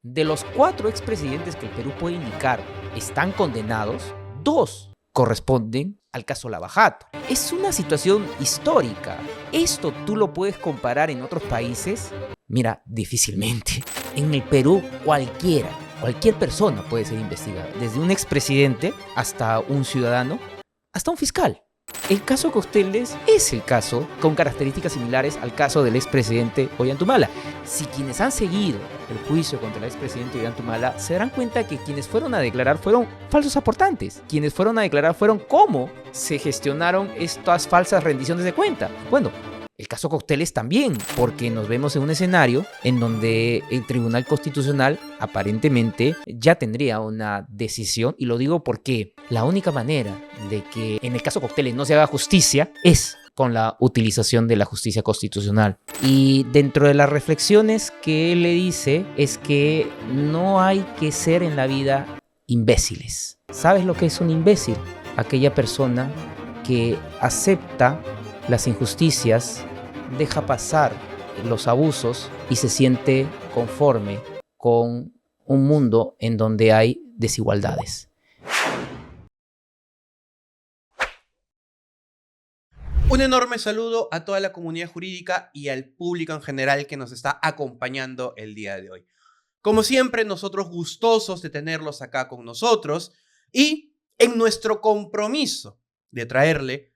De los 4 expresidentes que el Perú puede indicar están condenados, 2 corresponden al caso Lava Jato. Es una situación histórica. ¿Esto tú lo puedes comparar en otros países? Mira, difícilmente. En el Perú, cualquier persona puede ser investigada, desde un expresidente hasta un ciudadano, hasta un fiscal. El caso Costeles es el caso con características similares al caso del expresidente Ollanthumala. Si quienes han seguido el juicio contra el expresidente Ollanthumala se darán cuenta que quienes fueron a declarar fueron falsos aportantes. Quienes fueron a declarar fueron cómo se gestionaron estas falsas rendiciones de cuenta. Bueno, el caso Costeles también, porque nos vemos en un escenario en donde el Tribunal Constitucional aparentemente ya tendría una decisión, y lo digo porque la única manera de que en el caso Costeles no se haga justicia es con la utilización de la justicia constitucional. Y dentro de las reflexiones que él le dice es que no hay que ser en la vida imbéciles. ¿Sabes lo que es un imbécil? Aquella persona que acepta las injusticias, deja pasar los abusos y se siente conforme con un mundo en donde hay desigualdades. Un enorme saludo a toda la comunidad jurídica y al público en general que nos está acompañando el día de hoy. Como siempre, nosotros gustosos de tenerlos acá con nosotros y en nuestro compromiso de traerle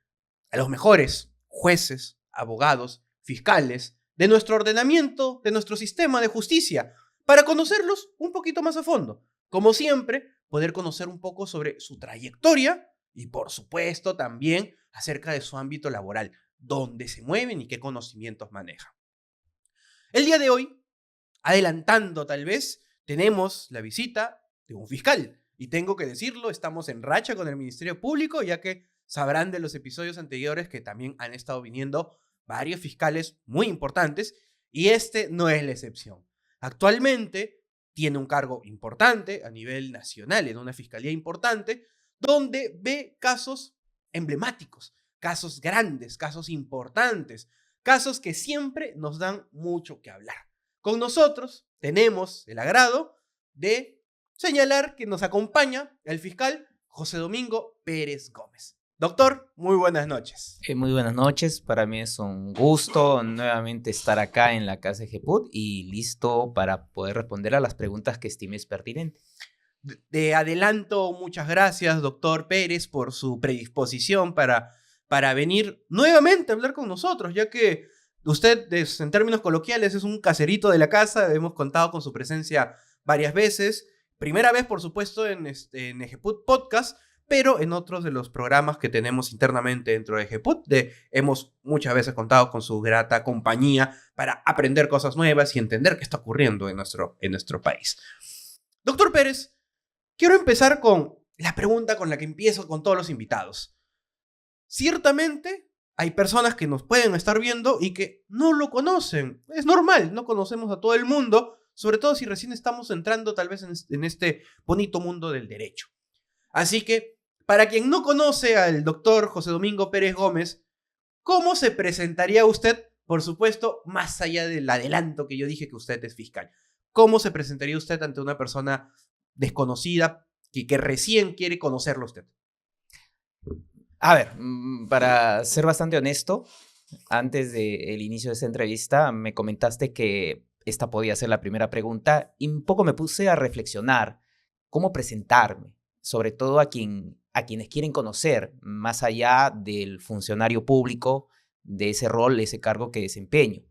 a los mejores jueces, abogados, fiscales de nuestro ordenamiento, de nuestro sistema de justicia, para conocerlos un poquito más a fondo. Como siempre, poder conocer un poco sobre su trayectoria y, por supuesto, también acerca de su ámbito laboral, dónde se mueven y qué conocimientos manejan. El día de hoy, adelantando tal vez, tenemos la visita de un fiscal. Y tengo que decirlo, estamos en racha con el Ministerio Público, ya que sabrán de los episodios anteriores que también han estado viniendo varios fiscales muy importantes, y este no es la excepción. Actualmente tiene un cargo importante a nivel nacional en una fiscalía importante, donde ve casos emblemáticos, casos grandes, casos importantes, casos que siempre nos dan mucho que hablar. Con nosotros tenemos el agrado de señalar que nos acompaña el fiscal José Domingo Pérez Gómez. Doctor, muy buenas noches. Muy buenas noches, para mí es un gusto nuevamente estar acá en la casa de GEPUT y listo para poder responder a las preguntas que estimes pertinentes. De adelanto, muchas gracias, doctor Pérez, por su predisposición para venir nuevamente a hablar con nosotros, ya que usted, en términos coloquiales, es un caserito de la casa. Hemos contado con su presencia varias veces. Primera vez, por supuesto, en Ejeput Podcast, pero en otros de los programas que tenemos internamente dentro de Ejeput, hemos muchas veces contado con su grata compañía para aprender cosas nuevas y entender qué está ocurriendo en nuestro país. Doctor Pérez, quiero empezar con la pregunta con la que empiezo con todos los invitados. Ciertamente hay personas que nos pueden estar viendo y que no lo conocen. Es normal, no conocemos a todo el mundo, sobre todo si recién estamos entrando tal vez en este bonito mundo del derecho. Así que, para quien no conoce al doctor José Domingo Pérez Gómez, ¿cómo se presentaría usted? Por supuesto, más allá del adelanto que yo dije que usted es fiscal. ¿Cómo se presentaría usted ante una persona desconocida que recién quiere conocerlo usted? A ver, para ser bastante honesto, antes del inicio de esta entrevista me comentaste que esta podía ser la primera pregunta y un poco me puse a reflexionar cómo presentarme, sobre todo a quienes quieren conocer, más allá del funcionario público, de ese rol, ese cargo que desempeño.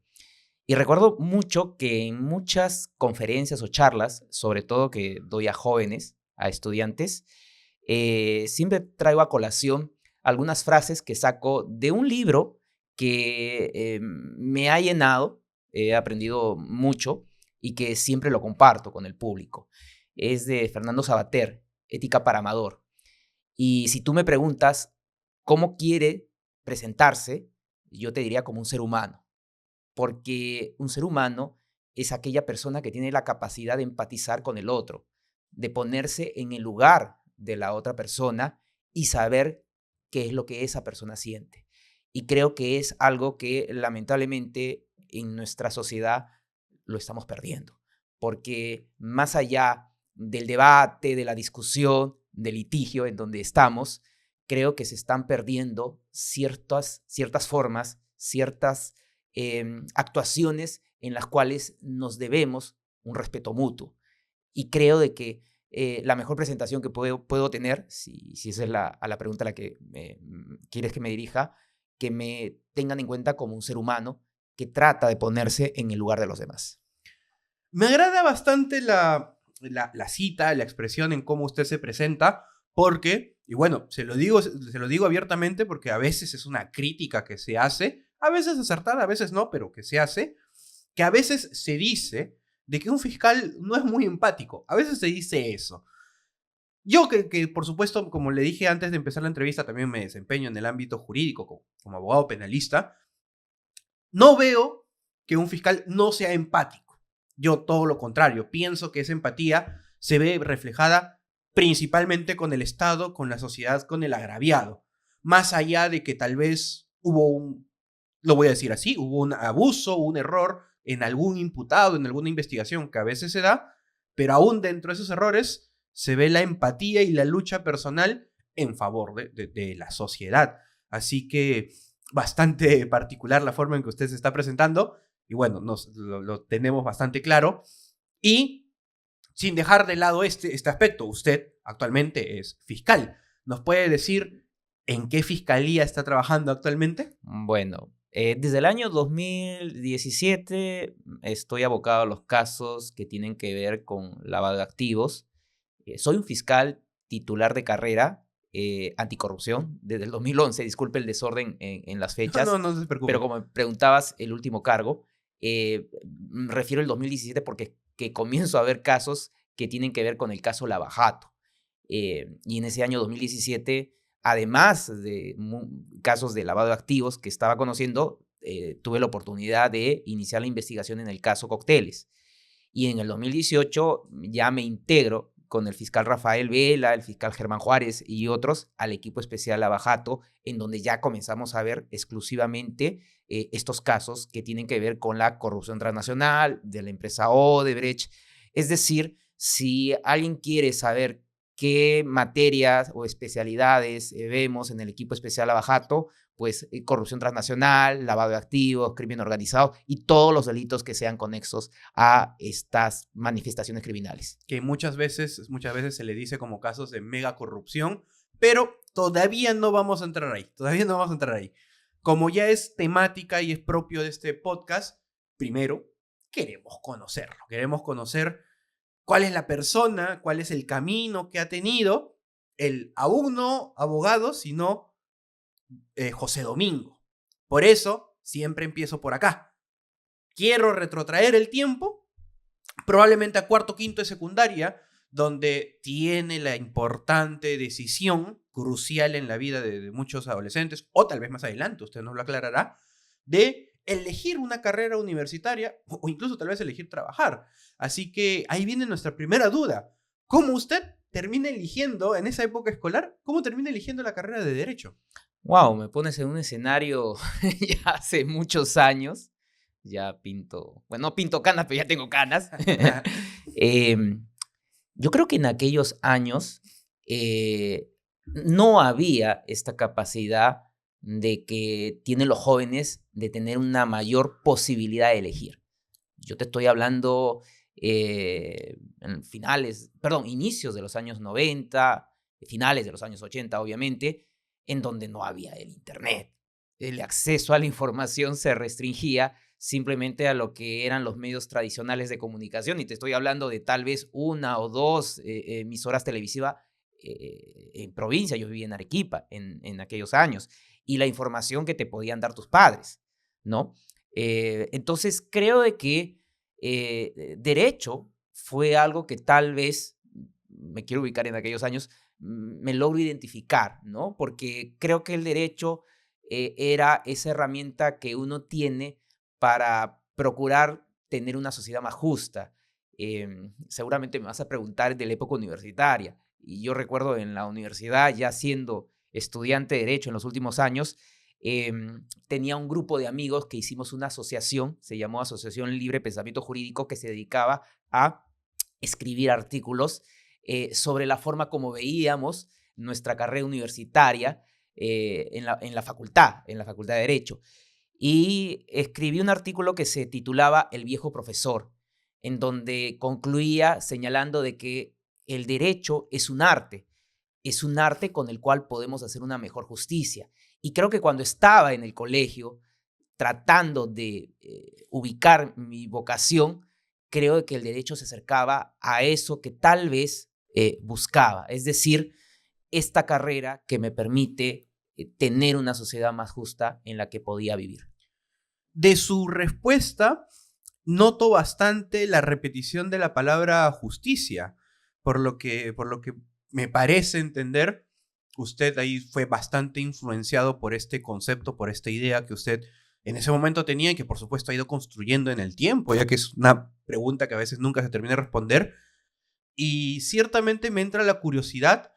Y recuerdo mucho que en muchas conferencias o charlas, sobre todo que doy a jóvenes, a estudiantes, siempre traigo a colación algunas frases que saco de un libro que me ha llenado, he aprendido mucho y que siempre lo comparto con el público. Es de Fernando Sabater, Ética para Amador. Y si tú me preguntas cómo quiere presentarse, yo te diría como un ser humano, porque un ser humano es aquella persona que tiene la capacidad de empatizar con el otro, de ponerse en el lugar de la otra persona y saber qué es lo que esa persona siente. Y creo que es algo que lamentablemente en nuestra sociedad lo estamos perdiendo. porque más allá del debate, de la discusión, del litigio en donde estamos, creo que se están perdiendo ciertas formas, ciertas actuaciones en las cuales nos debemos un respeto mutuo. Y creo de que la mejor presentación que puedo tener, si esa es a la pregunta a la que quieres que me dirija, que me tengan en cuenta como un ser humano que trata de ponerse en el lugar de los demás. Me agrada bastante la cita, la expresión en cómo usted se presenta, porque, y bueno, se lo digo abiertamente porque a veces es una crítica que se hace, a veces acertada, a veces no, pero que se hace, que a veces se dice de que un fiscal no es muy empático. A veces se dice eso. Yo que por supuesto, como le dije antes de empezar la entrevista, también me desempeño en el ámbito jurídico como abogado penalista, no veo que un fiscal no sea empático. Yo todo lo contrario, pienso que esa empatía se ve reflejada principalmente con el Estado, con la sociedad, con el agraviado. Más allá de que tal vez lo voy a decir así, hubo un abuso, un error en algún imputado, en alguna investigación que a veces se da, pero aún dentro de esos errores se ve la empatía y la lucha personal en favor de la sociedad. Así que bastante particular la forma en que usted se está presentando y bueno, lo tenemos bastante claro. Y sin dejar de lado este aspecto, usted actualmente es fiscal. ¿Nos puede decir en qué fiscalía está trabajando actualmente? Bueno, desde el año 2017 estoy abocado a los casos que tienen que ver con lavado de activos. Soy un fiscal titular de carrera anticorrupción desde el 2011. Disculpe el desorden en las fechas. No se preocupe. Pero como me preguntabas el último cargo, refiero el 2017 porque que comienzo a ver casos que tienen que ver con el caso Lava Jato. Y en ese año 2017, además de casos de lavado de activos que estaba conociendo, tuve la oportunidad de iniciar la investigación en el caso Cócteles. Y en el 2018 ya me integro con el fiscal Rafael Vela, el fiscal Germán Juárez y otros al equipo especial Lava Jato, en donde ya comenzamos a ver exclusivamente estos casos que tienen que ver con la corrupción transnacional de la empresa Odebrecht. Es decir, si alguien quiere saber qué materias o especialidades vemos en el equipo especial Lava Jato, pues corrupción transnacional, lavado de activos, crimen organizado y todos los delitos que sean conexos a estas manifestaciones criminales. Que muchas veces se le dice como casos de mega corrupción, pero todavía no vamos a entrar ahí. Como ya es temática y es propio de este podcast, primero queremos conocer cuál es la persona, cuál es el camino que ha tenido el aún no abogado, sino José Domingo. Por eso siempre empiezo por acá. Quiero retrotraer el tiempo, probablemente a cuarto, quinto de secundaria, donde tiene la importante decisión crucial en la vida de muchos adolescentes, o tal vez más adelante, usted nos lo aclarará, de elegir una carrera universitaria o incluso tal vez elegir trabajar. Así que ahí viene nuestra primera duda. ¿Cómo usted termina eligiendo en esa época escolar? ¿Cómo termina eligiendo la carrera de Derecho? Wow, me pones en un escenario ya hace muchos años. Ya no pinto canas, pero ya tengo canas. Yo creo que en aquellos años no había esta capacidad de que tienen los jóvenes de tener una mayor posibilidad de elegir. Yo te estoy hablando inicios de los años 90, finales de los años 80, obviamente, en donde no había el internet. El acceso a la información se restringía simplemente a lo que eran los medios tradicionales de comunicación, y te estoy hablando de tal vez una o dos emisoras televisivas en provincia. Yo vivía en Arequipa en aquellos años, y la información que te podían dar tus padres, ¿no? Entonces creo de que derecho fue algo que tal vez, me quiero ubicar en aquellos años, me logro identificar, ¿no? Porque creo que el derecho era esa herramienta que uno tiene para procurar tener una sociedad más justa. Seguramente me vas a preguntar de la época universitaria, y yo recuerdo en la universidad, ya siendo estudiante de Derecho en los últimos años, tenía un grupo de amigos que hicimos una asociación, se llamó Asociación Libre Pensamiento Jurídico, que se dedicaba a escribir artículos sobre la forma como veíamos nuestra carrera universitaria en la facultad de Derecho. Y escribí un artículo que se titulaba El viejo profesor, en donde concluía señalando de que el derecho es un arte con el cual podemos hacer una mejor justicia. Y creo que cuando estaba en el colegio, tratando de ubicar mi vocación, creo que el derecho se acercaba a eso que tal vez buscaba, es decir, esta carrera que me permite tener una sociedad más justa en la que podía vivir. De su respuesta, noto bastante la repetición de la palabra justicia, por lo que me parece entender, usted ahí fue bastante influenciado por este concepto, por esta idea que usted en ese momento tenía y que por supuesto ha ido construyendo en el tiempo, ya que es una pregunta que a veces nunca se termina de responder. Y ciertamente me entra la curiosidad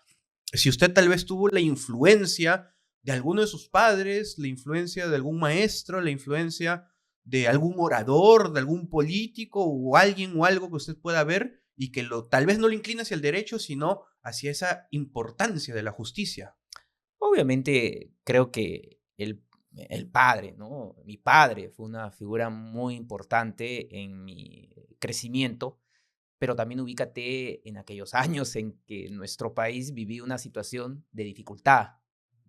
si usted tal vez tuvo la influencia de alguno de sus padres, la influencia de algún maestro, la influencia de algún orador, de algún político o alguien o algo que usted pueda ver y que tal vez no lo inclina hacia el derecho, sino hacia esa importancia de la justicia. Obviamente creo que el padre, ¿no? Mi padre fue una figura muy importante en mi crecimiento, pero también ubícate en aquellos años en que nuestro país vivía una situación de dificultad,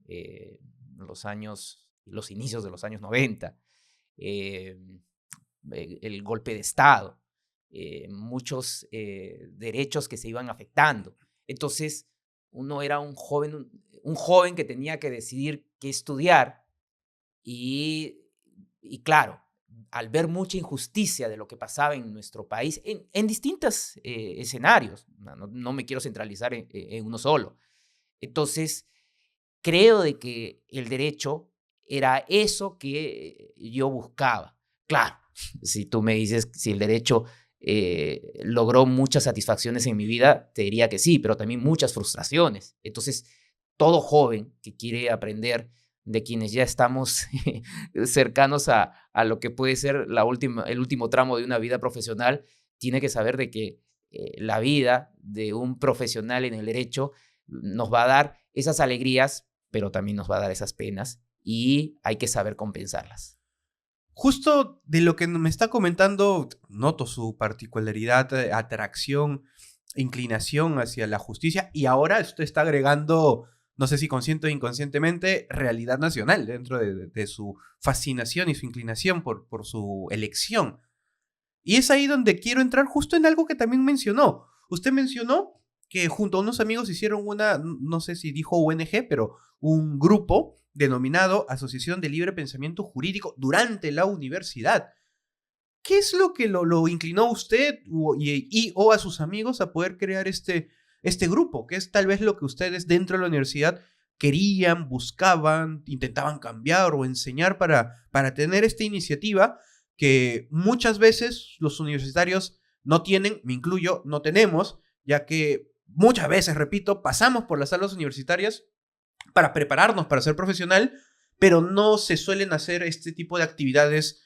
eh, los inicios de los años 90, eh, el golpe de Estado, muchos derechos que se iban afectando. Entonces, uno era un joven que tenía que decidir qué estudiar y claro, al ver mucha injusticia de lo que pasaba en nuestro país, en distintos escenarios, no me quiero centralizar en uno solo. Entonces, creo de que el derecho era eso que yo buscaba. Claro, si tú me dices si el derecho logró muchas satisfacciones en mi vida, te diría que sí, pero también muchas frustraciones. Entonces, todo joven que quiere aprender de quienes ya estamos cercanos a lo que puede ser el último tramo de una vida profesional, tiene que saber de que la vida de un profesional en el derecho nos va a dar esas alegrías, pero también nos va a dar esas penas y hay que saber compensarlas. Justo de lo que me está comentando, noto su particularidad, atracción, inclinación hacia la justicia y ahora usted está agregando, no sé si consciente o inconscientemente, realidad nacional dentro de su fascinación y su inclinación por su elección. Y es ahí donde quiero entrar justo en algo que también mencionó. Usted mencionó que junto a unos amigos hicieron no sé si dijo ONG, pero un grupo denominado Asociación de Libre Pensamiento Jurídico durante la universidad. ¿Qué es lo que lo inclinó a usted o a sus amigos a poder crear este grupo? ¿Qué es tal vez lo que ustedes dentro de la universidad querían, buscaban, intentaban cambiar o enseñar para tener esta iniciativa que muchas veces los universitarios no tienen, me incluyo, no tenemos, ya que muchas veces, repito, pasamos por las salas universitarias para prepararnos para ser profesional, pero no se suelen hacer este tipo de actividades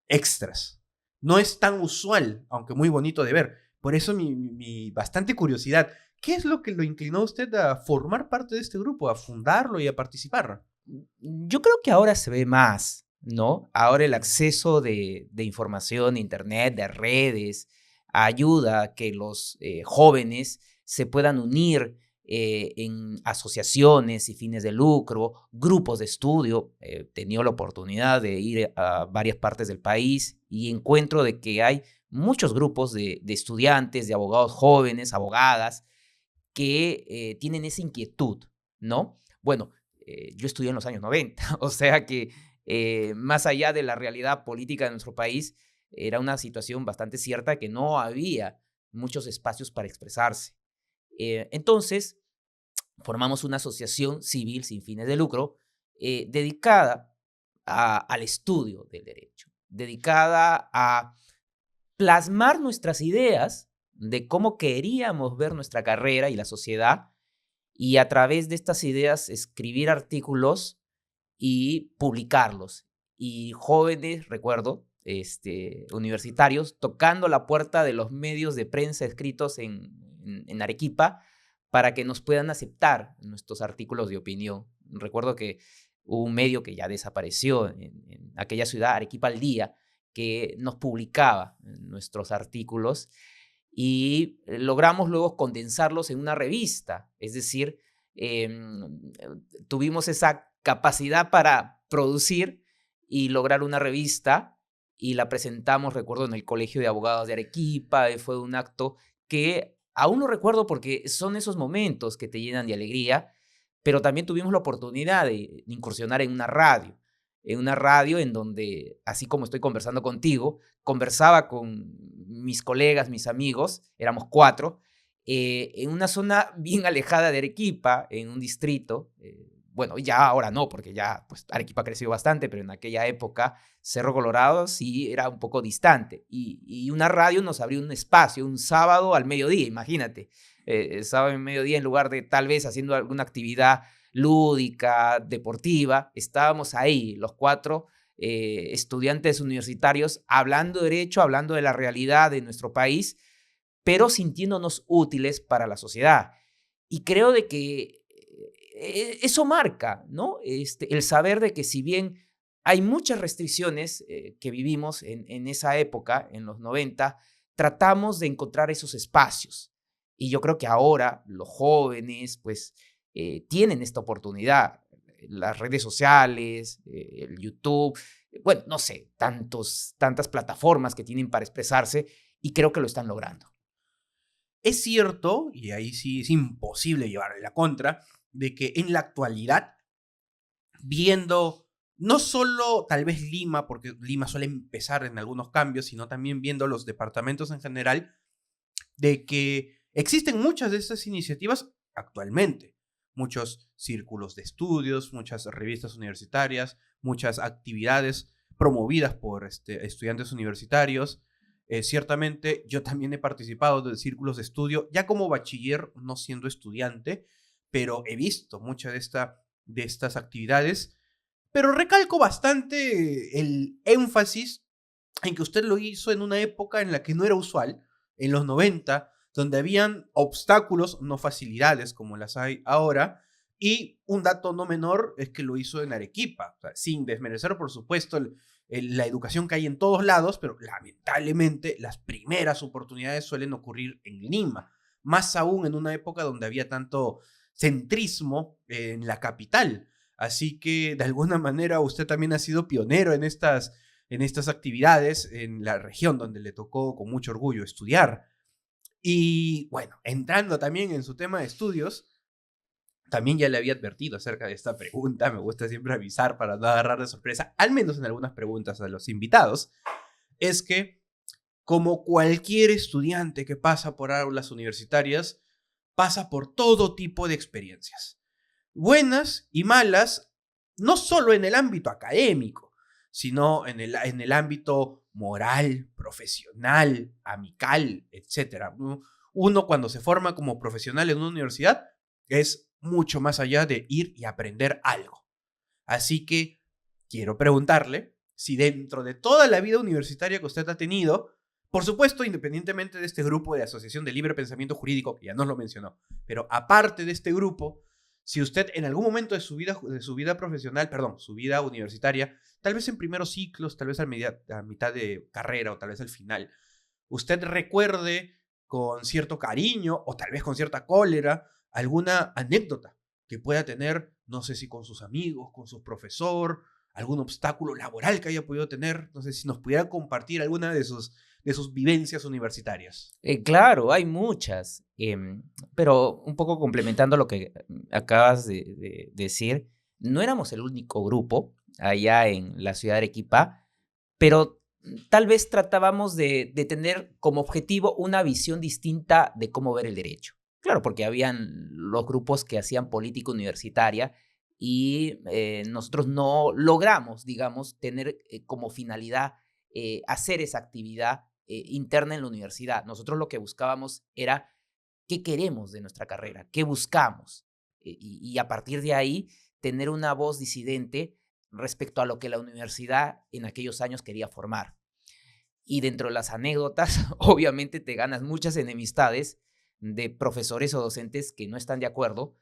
extras. No es tan usual, aunque muy bonito de ver. Por eso mi bastante curiosidad. ¿Qué es lo que lo inclinó a usted a formar parte de este grupo, a fundarlo y a participar? Yo creo que ahora se ve más, ¿no? Ahora el acceso de información, de internet, de redes, ayuda a que los jóvenes se puedan unir en asociaciones y fines de lucro, grupos de estudio. He tenido la oportunidad de ir a varias partes del país y encuentro de que hay muchos grupos de estudiantes, de abogados jóvenes, abogadas, que tienen esa inquietud, ¿no? Bueno, yo estudié en los años 90, o sea que más allá de la realidad política de nuestro país, era una situación bastante cierta que no había muchos espacios para expresarse. Entonces, formamos una asociación civil sin fines de lucro dedicada al estudio del derecho, dedicada a plasmar nuestras ideas de cómo queríamos ver nuestra carrera y la sociedad y a través de estas ideas escribir artículos y publicarlos. Y jóvenes, recuerdo, universitarios, tocando la puerta de los medios de prensa escritos en Arequipa para que nos puedan aceptar nuestros artículos de opinión. Recuerdo que hubo un medio que ya desapareció en aquella ciudad, Arequipa al Día, que nos publicaba nuestros artículos y logramos luego condensarlos en una revista. Es decir, tuvimos esa capacidad para producir y lograr una revista y la presentamos, recuerdo, en el Colegio de Abogados de Arequipa. Fue un acto que aún lo recuerdo porque son esos momentos que te llenan de alegría, pero también tuvimos la oportunidad de incursionar en una radio en donde, así como estoy conversando contigo, conversaba con mis colegas, mis amigos, éramos 4, en una zona bien alejada de Arequipa, en un distrito, bueno, ya ahora no, porque ya pues, Arequipa ha crecido bastante, pero en aquella época Cerro Colorado sí era un poco distante. Y una radio nos abrió un espacio, un sábado al mediodía, imagínate. Sábado al mediodía, en lugar de tal vez haciendo alguna actividad lúdica, deportiva, estábamos ahí, los 4 estudiantes universitarios, hablando de derecho, hablando de la realidad de nuestro país, pero sintiéndonos útiles para la sociedad. Y creo de que eso marca, ¿no? El saber de que si bien hay muchas restricciones que vivimos en esa época, en los 90, tratamos de encontrar esos espacios. Y yo creo que ahora los jóvenes, pues, tienen esta oportunidad. Las redes sociales, el YouTube, bueno, no sé, tantas plataformas que tienen para expresarse y creo que lo están logrando. Es cierto, y ahí sí es imposible llevarle la contra, de que en la actualidad, viendo no solo tal vez Lima, porque Lima suele empezar en algunos cambios, sino también viendo los departamentos en general, de que existen muchas de estas iniciativas actualmente. Muchos círculos de estudios, muchas revistas universitarias, muchas actividades promovidas por estudiantes universitarios. Ciertamente yo también he participado de círculos de estudio, ya como bachiller, no siendo estudiante, pero he visto muchas de estas actividades. Pero recalco bastante el énfasis en que usted lo hizo en una época en la que no era usual, en los 90, donde habían obstáculos, no facilidades como las hay ahora. Y un dato no menor es que lo hizo en Arequipa, o sea, sin desmerecer, por supuesto, la educación que hay en todos lados, pero lamentablemente las primeras oportunidades suelen ocurrir en Lima, más aún en una época donde había tanto centrismo en la capital. Así que de alguna manera usted también ha sido pionero en estas actividades en la región donde le tocó con mucho orgullo estudiar. Y bueno, entrando también en su tema de estudios, también ya le había advertido acerca de esta pregunta. Me gusta siempre avisar para no agarrar de sorpresa, al menos en algunas preguntas a los invitados. Es que, como cualquier estudiante que pasa por aulas universitarias, pasa por todo tipo de experiencias, buenas y malas, no solo en el ámbito académico, sino en el ámbito moral, profesional, amical, etc. Uno, cuando se forma como profesional en una universidad, es mucho más allá de ir y aprender algo. Así que quiero preguntarle si dentro de toda la vida universitaria que usted ha tenido, por supuesto, independientemente de este grupo de Asociación de Libre Pensamiento Jurídico, que ya nos lo mencionó, pero aparte de este grupo, si usted en algún momento de su vida profesional, perdón, su vida universitaria, tal vez en primeros ciclos, tal vez a mitad de carrera o tal vez al final, usted recuerde con cierto cariño o tal vez con cierta cólera alguna anécdota que pueda tener, no sé si con sus amigos, con su profesor, algún obstáculo laboral que haya podido tener, no sé si nos pudiera compartir alguna de sus vivencias universitarias. Claro, hay muchas, pero un poco complementando lo que acabas de decir, no éramos el único grupo allá en la ciudad de Arequipa, pero tal vez tratábamos de tener como objetivo una visión distinta de cómo ver el derecho. Claro, porque habían los grupos que hacían política universitaria y nosotros no logramos, digamos, tener como finalidad hacer esa actividad interna en la universidad. Nosotros lo que buscábamos era qué queremos de nuestra carrera, qué buscamos. Y a partir de ahí, tener una voz disidente respecto a lo que la universidad en aquellos años quería formar. Y dentro de las anécdotas, obviamente te ganas muchas enemistades de profesores o docentes que no están de acuerdo,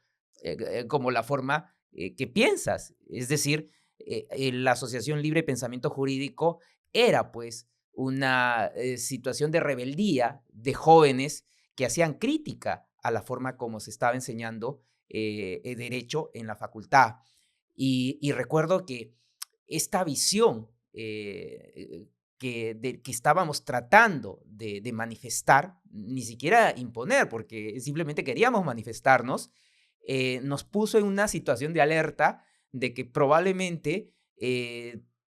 como la forma que piensas. Es decir, la Asociación Libre de Pensamiento Jurídico era pues una situación de rebeldía de jóvenes que hacían crítica a la forma como se estaba enseñando el derecho en la facultad. Y recuerdo que esta visión que estábamos tratando de manifestar, ni siquiera imponer, porque simplemente queríamos manifestarnos, nos puso en una situación de alerta de que probablemente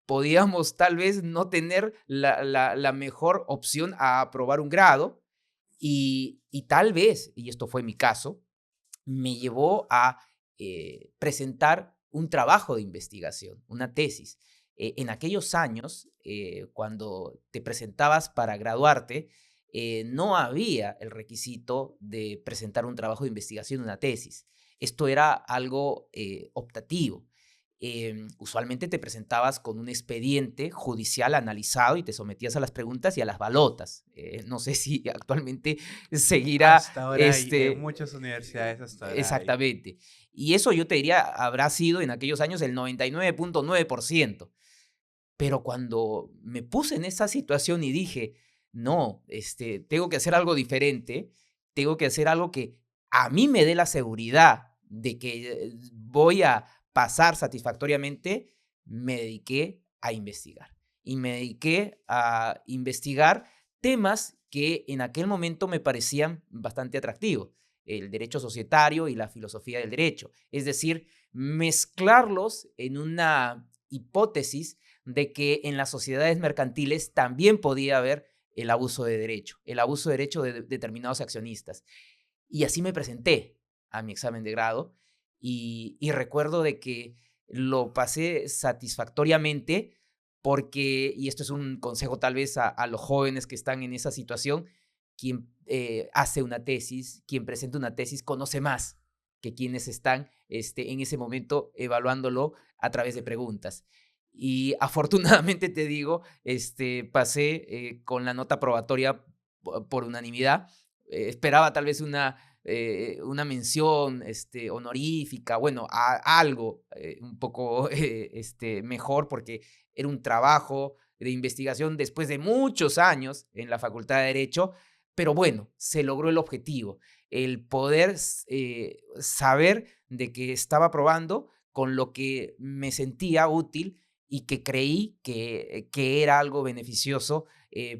podíamos tal vez no tener la mejor opción a aprobar un grado y tal vez, y esto fue mi caso, me llevó a presentar un trabajo de investigación, una tesis. En aquellos años, cuando te presentabas para graduarte, no había el requisito de presentar un trabajo de investigación, una tesis. Esto era algo optativo. Usualmente te presentabas con un expediente judicial analizado y te sometías a las preguntas y a las balotas. No sé si actualmente seguirá. Hasta ahora hay, en muchas universidades hasta ahora hay. Exactamente. Y eso yo te diría habrá sido en aquellos años el 99.9%. Pero cuando me puse en esa situación y dije, no, tengo que hacer algo diferente, tengo que hacer algo que a mí me dé la seguridad de que voy a pasar satisfactoriamente, me dediqué a investigar. Y me dediqué a investigar temas que en aquel momento me parecían bastante atractivos, el derecho societario y la filosofía del derecho. Es decir, mezclarlos en una hipótesis de que en las sociedades mercantiles también podía haber el abuso de derecho de determinados accionistas. Y así me presenté a mi examen de grado y recuerdo de que lo pasé satisfactoriamente porque, y esto es un consejo tal vez a los jóvenes que están en esa situación, quien hace una tesis, quien presenta una tesis conoce más que quienes están en ese momento evaluándolo a través de preguntas. Y afortunadamente te digo, pasé con la nota probatoria por unanimidad. Esperaba tal vez una mención honorífica, bueno, algo un poco mejor, porque era un trabajo de investigación después de muchos años en la Facultad de Derecho, pero bueno, se logró el objetivo, el poder saber de que estaba probando con lo que me sentía útil y que creí que era algo beneficioso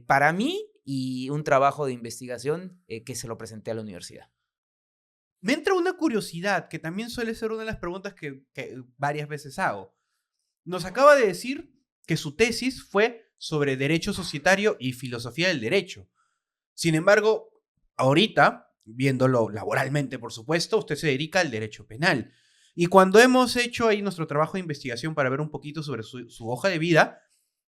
para mí y un trabajo de investigación que se lo presenté a la universidad. Me entra una curiosidad que también suele ser una de las preguntas que varias veces hago. Nos acaba de decir que su tesis fue sobre derecho societario y filosofía del derecho. Sin embargo, ahorita, viéndolo laboralmente, por supuesto, usted se dedica al derecho penal. Y cuando hemos hecho ahí nuestro trabajo de investigación para ver un poquito sobre su hoja de vida,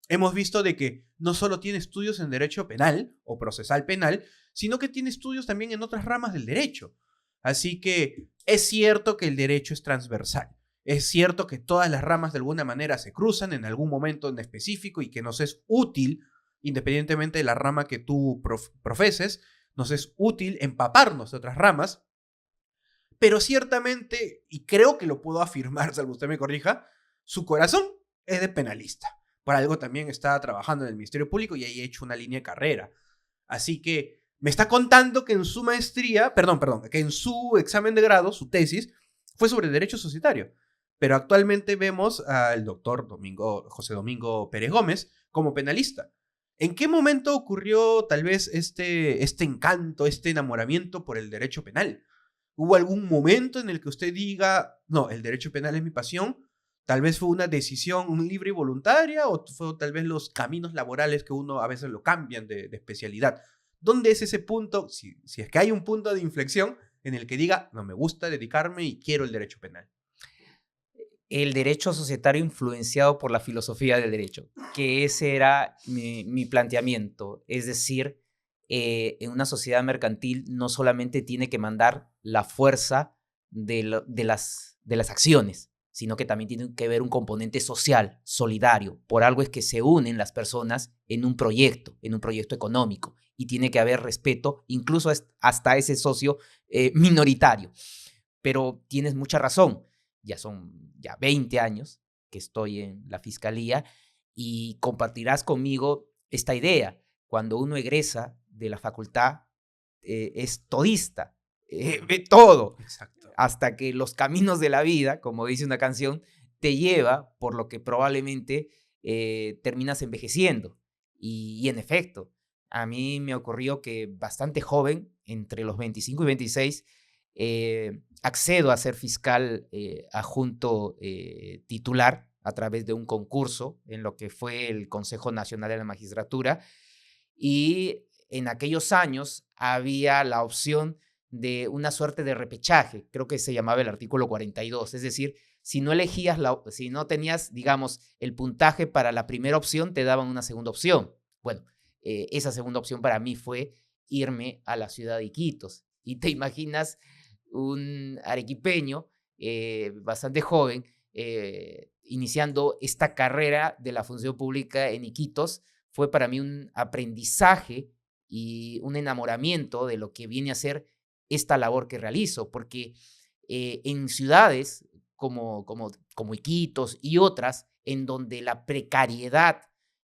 hemos visto de que no solo tiene estudios en derecho penal o procesal penal, sino que tiene estudios también en otras ramas del derecho. Así que es cierto que el derecho es transversal. Es cierto que todas las ramas de alguna manera se cruzan en algún momento en específico y que nos es útil, independientemente de la rama que tú profeses, nos es útil empaparnos de otras ramas. Pero ciertamente, y creo que lo puedo afirmar, salvo usted me corrija, su corazón es de penalista. Por algo también está trabajando en el Ministerio Público y ahí ha hecho una línea de carrera. Así que me está contando que en su maestría, que en su examen de grado, su tesis, fue sobre derecho societario. Pero actualmente vemos al doctor José Domingo Pérez Gómez como penalista. ¿En qué momento ocurrió tal vez este encanto, este enamoramiento por el derecho penal? ¿Hubo algún momento en el que usted diga, no, el derecho penal es mi pasión? Tal vez fue una decisión libre y voluntaria o fue tal vez los caminos laborales que uno a veces lo cambian de especialidad. ¿Dónde es ese punto, si es que hay un punto de inflexión en el que diga, no me gusta dedicarme y quiero el derecho penal? El derecho societario influenciado por la filosofía del derecho, que ese era mi planteamiento. Es decir, en una sociedad mercantil no solamente tiene que mandar la fuerza de las acciones, sino que también tiene que ver un componente social, solidario. Por algo es que se unen las personas en un proyecto económico, y tiene que haber respeto, incluso hasta ese socio minoritario. Pero tienes mucha razón, son 20 años que estoy en la fiscalía y compartirás conmigo esta idea. Cuando uno egresa de la facultad, es todista, ve todo. Exacto. Hasta que los caminos de la vida, como dice una canción, te lleva por lo que probablemente terminas envejeciendo. Y en efecto, a mí me ocurrió que bastante joven, entre los 25 y 26, accedo a ser fiscal adjunto titular a través de un concurso en lo que fue el Consejo Nacional de la Magistratura. Y en aquellos años había la opción de una suerte de repechaje, creo que se llamaba el artículo 42, es decir, si no tenías, digamos, el puntaje para la primera opción, te daban una segunda opción. Bueno, esa segunda opción para mí fue irme a la ciudad de Iquitos. Y te imaginas un arequipeño bastante joven iniciando esta carrera de la función pública en Iquitos. Fue para mí un aprendizaje y un enamoramiento de lo que viene a ser esta labor que realizo, porque en ciudades como Iquitos y otras, en donde la precariedad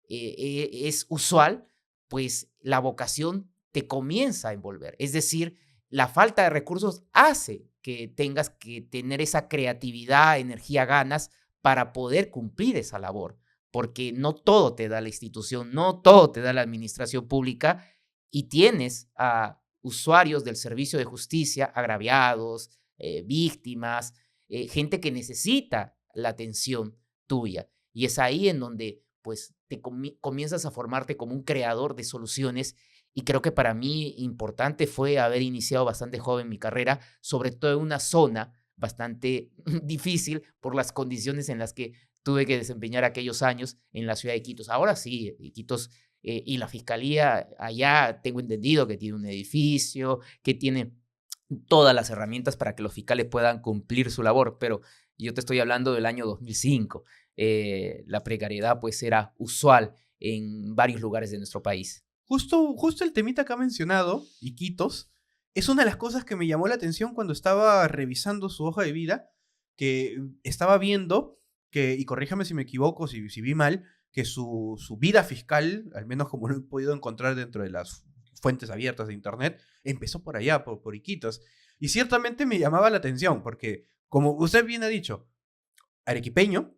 es usual, pues la vocación te comienza a envolver. Es decir, la falta de recursos hace que tengas que tener esa creatividad, energía, ganas para poder cumplir esa labor, porque no todo te da la institución, no todo te da la administración pública, y tienes a usuarios del servicio de justicia agraviados, víctimas, gente que necesita la atención tuya. Y es ahí en donde pues comienzas a formarte como un creador de soluciones. Y creo que para mí importante fue haber iniciado bastante joven mi carrera, sobre todo en una zona bastante difícil por las condiciones en las que tuve que desempeñar aquellos años en la ciudad de Iquitos. Ahora sí, Iquitos y la fiscalía allá tengo entendido que tiene un edificio, que tiene todas las herramientas para que los fiscales puedan cumplir su labor, pero yo te estoy hablando del año 2005. La precariedad pues era usual en varios lugares de nuestro país. Justo el temita que ha mencionado, Iquitos, es una de las cosas que me llamó la atención cuando estaba revisando su hoja de vida, que estaba viendo que, y corríjame si me equivoco, si vi mal, que su vida fiscal, al menos como lo he podido encontrar dentro de las fuentes abiertas de internet, empezó por allá, por Iquitos. Y ciertamente me llamaba la atención, porque, como usted bien ha dicho, arequipeño,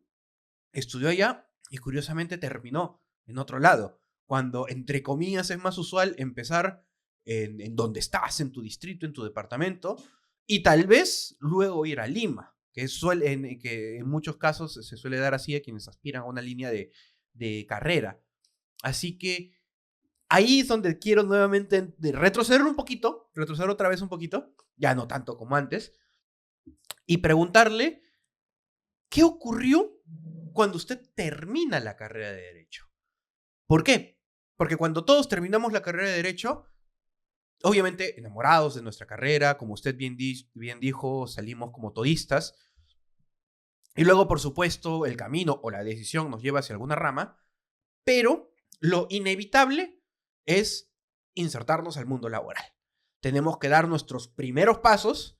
estudió allá y curiosamente terminó en otro lado, cuando, entre comillas, es más usual empezar en donde estás, en tu distrito, en tu departamento, y tal vez luego ir a Lima, que en muchos casos se suele dar así a quienes aspiran a una línea de carrera. Así que ahí es donde quiero nuevamente retroceder otra vez un poquito, ya no tanto como antes, y preguntarle, ¿qué ocurrió cuando usted termina la carrera de Derecho? ¿Por qué? Porque cuando todos terminamos la carrera de Derecho, obviamente enamorados de nuestra carrera, como usted bien dijo, salimos como todistas, y luego, por supuesto, el camino o la decisión nos lleva hacia alguna rama, pero lo inevitable es insertarnos al mundo laboral. Tenemos que dar nuestros primeros pasos,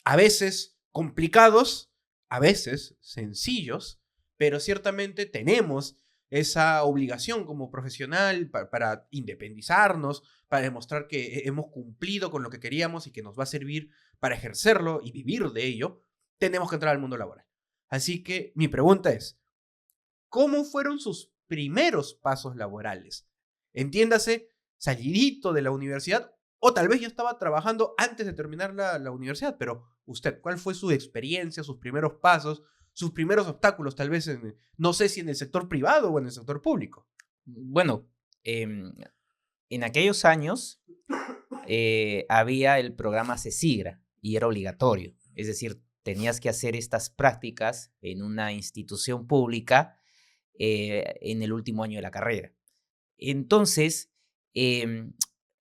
a veces complicados, a veces sencillos, pero ciertamente tenemos esa obligación como profesional para independizarnos, para demostrar que hemos cumplido con lo que queríamos y que nos va a servir para ejercerlo y vivir de ello. Tenemos que entrar al mundo laboral. Así que mi pregunta es, ¿cómo fueron sus primeros pasos laborales? Entiéndase, salidito de la universidad, o tal vez ya estaba trabajando antes de terminar la universidad, pero usted, ¿cuál fue su experiencia, sus primeros pasos, sus primeros obstáculos, tal vez no sé si en el sector privado o en el sector público? Bueno, en aquellos años había el programa CECIGRA y era obligatorio, es decir, tenías que hacer estas prácticas en una institución pública en el último año de la carrera. Entonces,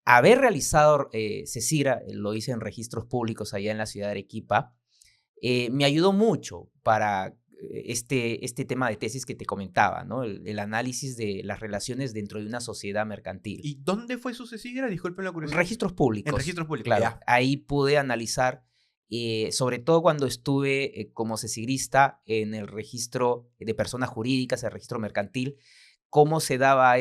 haber realizado CECIGRA, lo hice en registros públicos allá en la ciudad de Arequipa, me ayudó mucho para este tema de tesis que te comentaba, ¿no? El análisis de las relaciones dentro de una sociedad mercantil. ¿Y dónde fue su cesigra? Disculpen la curiosidad. Registros públicos. En registros públicos, claro. ya. Ahí pude analizar, sobre todo cuando estuve como cesigrista en el registro de personas jurídicas, el registro mercantil, cómo se daba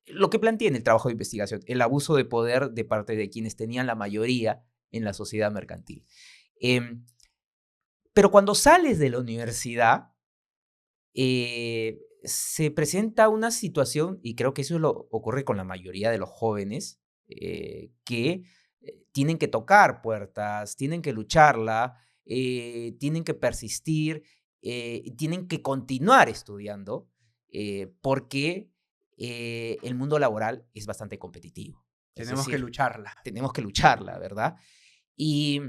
lo que planteé en el trabajo de investigación, el abuso de poder de parte de quienes tenían la mayoría en la sociedad mercantil. Pero cuando sales de la universidad, se presenta una situación, y creo que eso ocurre con la mayoría de los jóvenes, que tienen que tocar puertas, tienen que lucharla, tienen que persistir, tienen que continuar estudiando, porque el mundo laboral es bastante competitivo. Tenemos que lucharla. Tenemos que lucharla, ¿verdad? Y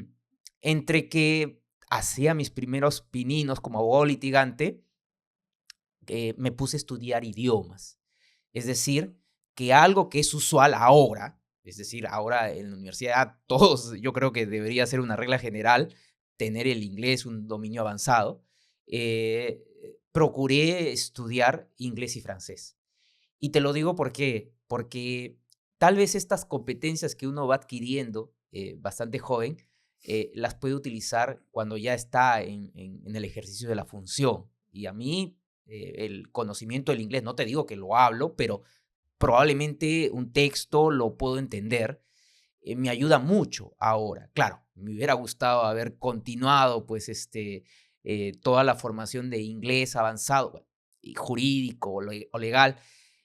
entre que hacía mis primeros pininos como abogado litigante, me puse a estudiar idiomas. Es decir, que algo que es usual ahora, es decir, ahora en la universidad todos, yo creo que debería ser una regla general, tener el inglés, un dominio avanzado, procuré estudiar inglés y francés. Y te lo digo porque tal vez estas competencias que uno va adquiriendo bastante joven, las puede utilizar cuando ya está en el ejercicio de la función. Y a mí el conocimiento del inglés, no te digo que lo hablo, pero probablemente un texto lo puedo entender, me ayuda mucho ahora. Claro, me hubiera gustado haber continuado pues toda la formación de inglés avanzado, bueno, y jurídico o legal,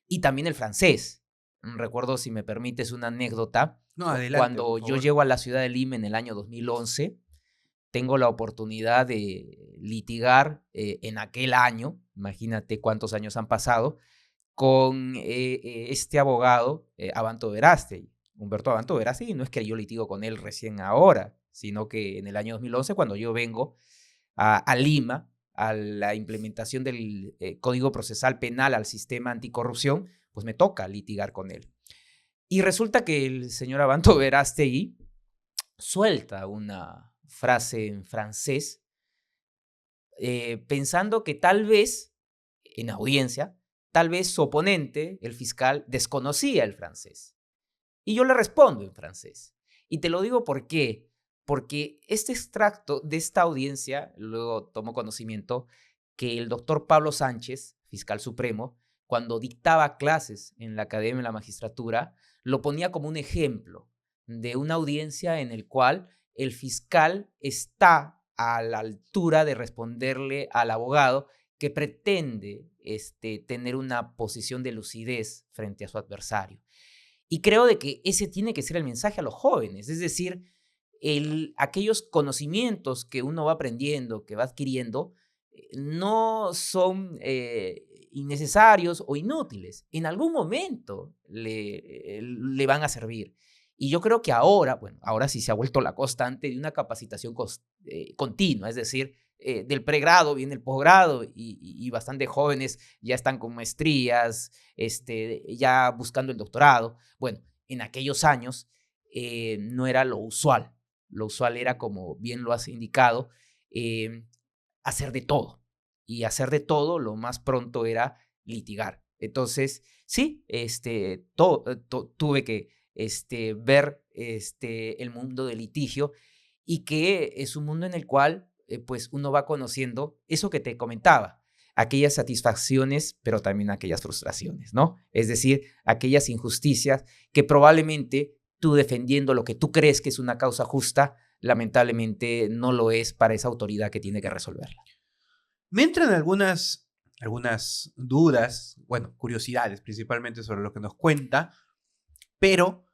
y también el francés. Recuerdo, si me permites, una anécdota. No, adelante, cuando yo llego a la ciudad de Lima en el año 2011, tengo la oportunidad de litigar en aquel año, imagínate cuántos años han pasado, con este abogado, Abanto Verástegui, Humberto Abanto Verástegui. No es que yo litigo con él recién ahora, sino que en el año 2011, cuando yo vengo a Lima, a la implementación del Código Procesal Penal al sistema anticorrupción, pues me toca litigar con él. Y resulta que el señor Abanto Verástegui suelta una frase en francés, pensando que tal vez, en audiencia, tal vez su oponente, el fiscal, desconocía el francés. Y yo le respondo en francés. Y te lo digo ¿por qué? Porque este extracto de esta audiencia, luego tomo conocimiento que el doctor Pablo Sánchez, fiscal supremo, cuando dictaba clases en la Academia de la Magistratura, lo ponía como un ejemplo de una audiencia en el cual el fiscal está a la altura de responderle al abogado que pretende tener una posición de lucidez frente a su adversario. Y creo de que ese tiene que ser el mensaje a los jóvenes, es decir, aquellos conocimientos que uno va aprendiendo, que va adquiriendo, no son innecesarios o inútiles. En algún momento le van a servir. Y yo creo que ahora sí se ha vuelto la constante de una capacitación continua, es decir, del pregrado viene el posgrado y bastante jóvenes ya están con maestrías, ya buscando el doctorado. Bueno, en aquellos años no era lo usual. Lo usual era, como bien lo has indicado, hacer de todo. Y hacer de todo lo más pronto era litigar. Entonces, sí, tuve que ver el mundo del litigio, y que es un mundo en el cual pues uno va conociendo eso que te comentaba, aquellas satisfacciones, pero también aquellas frustraciones, ¿no? Es decir, aquellas injusticias que probablemente tú, defendiendo lo que tú crees que es una causa justa, lamentablemente no lo es para esa autoridad que tiene que resolverla. Me entran algunas dudas, bueno, curiosidades principalmente sobre lo que nos cuenta, pero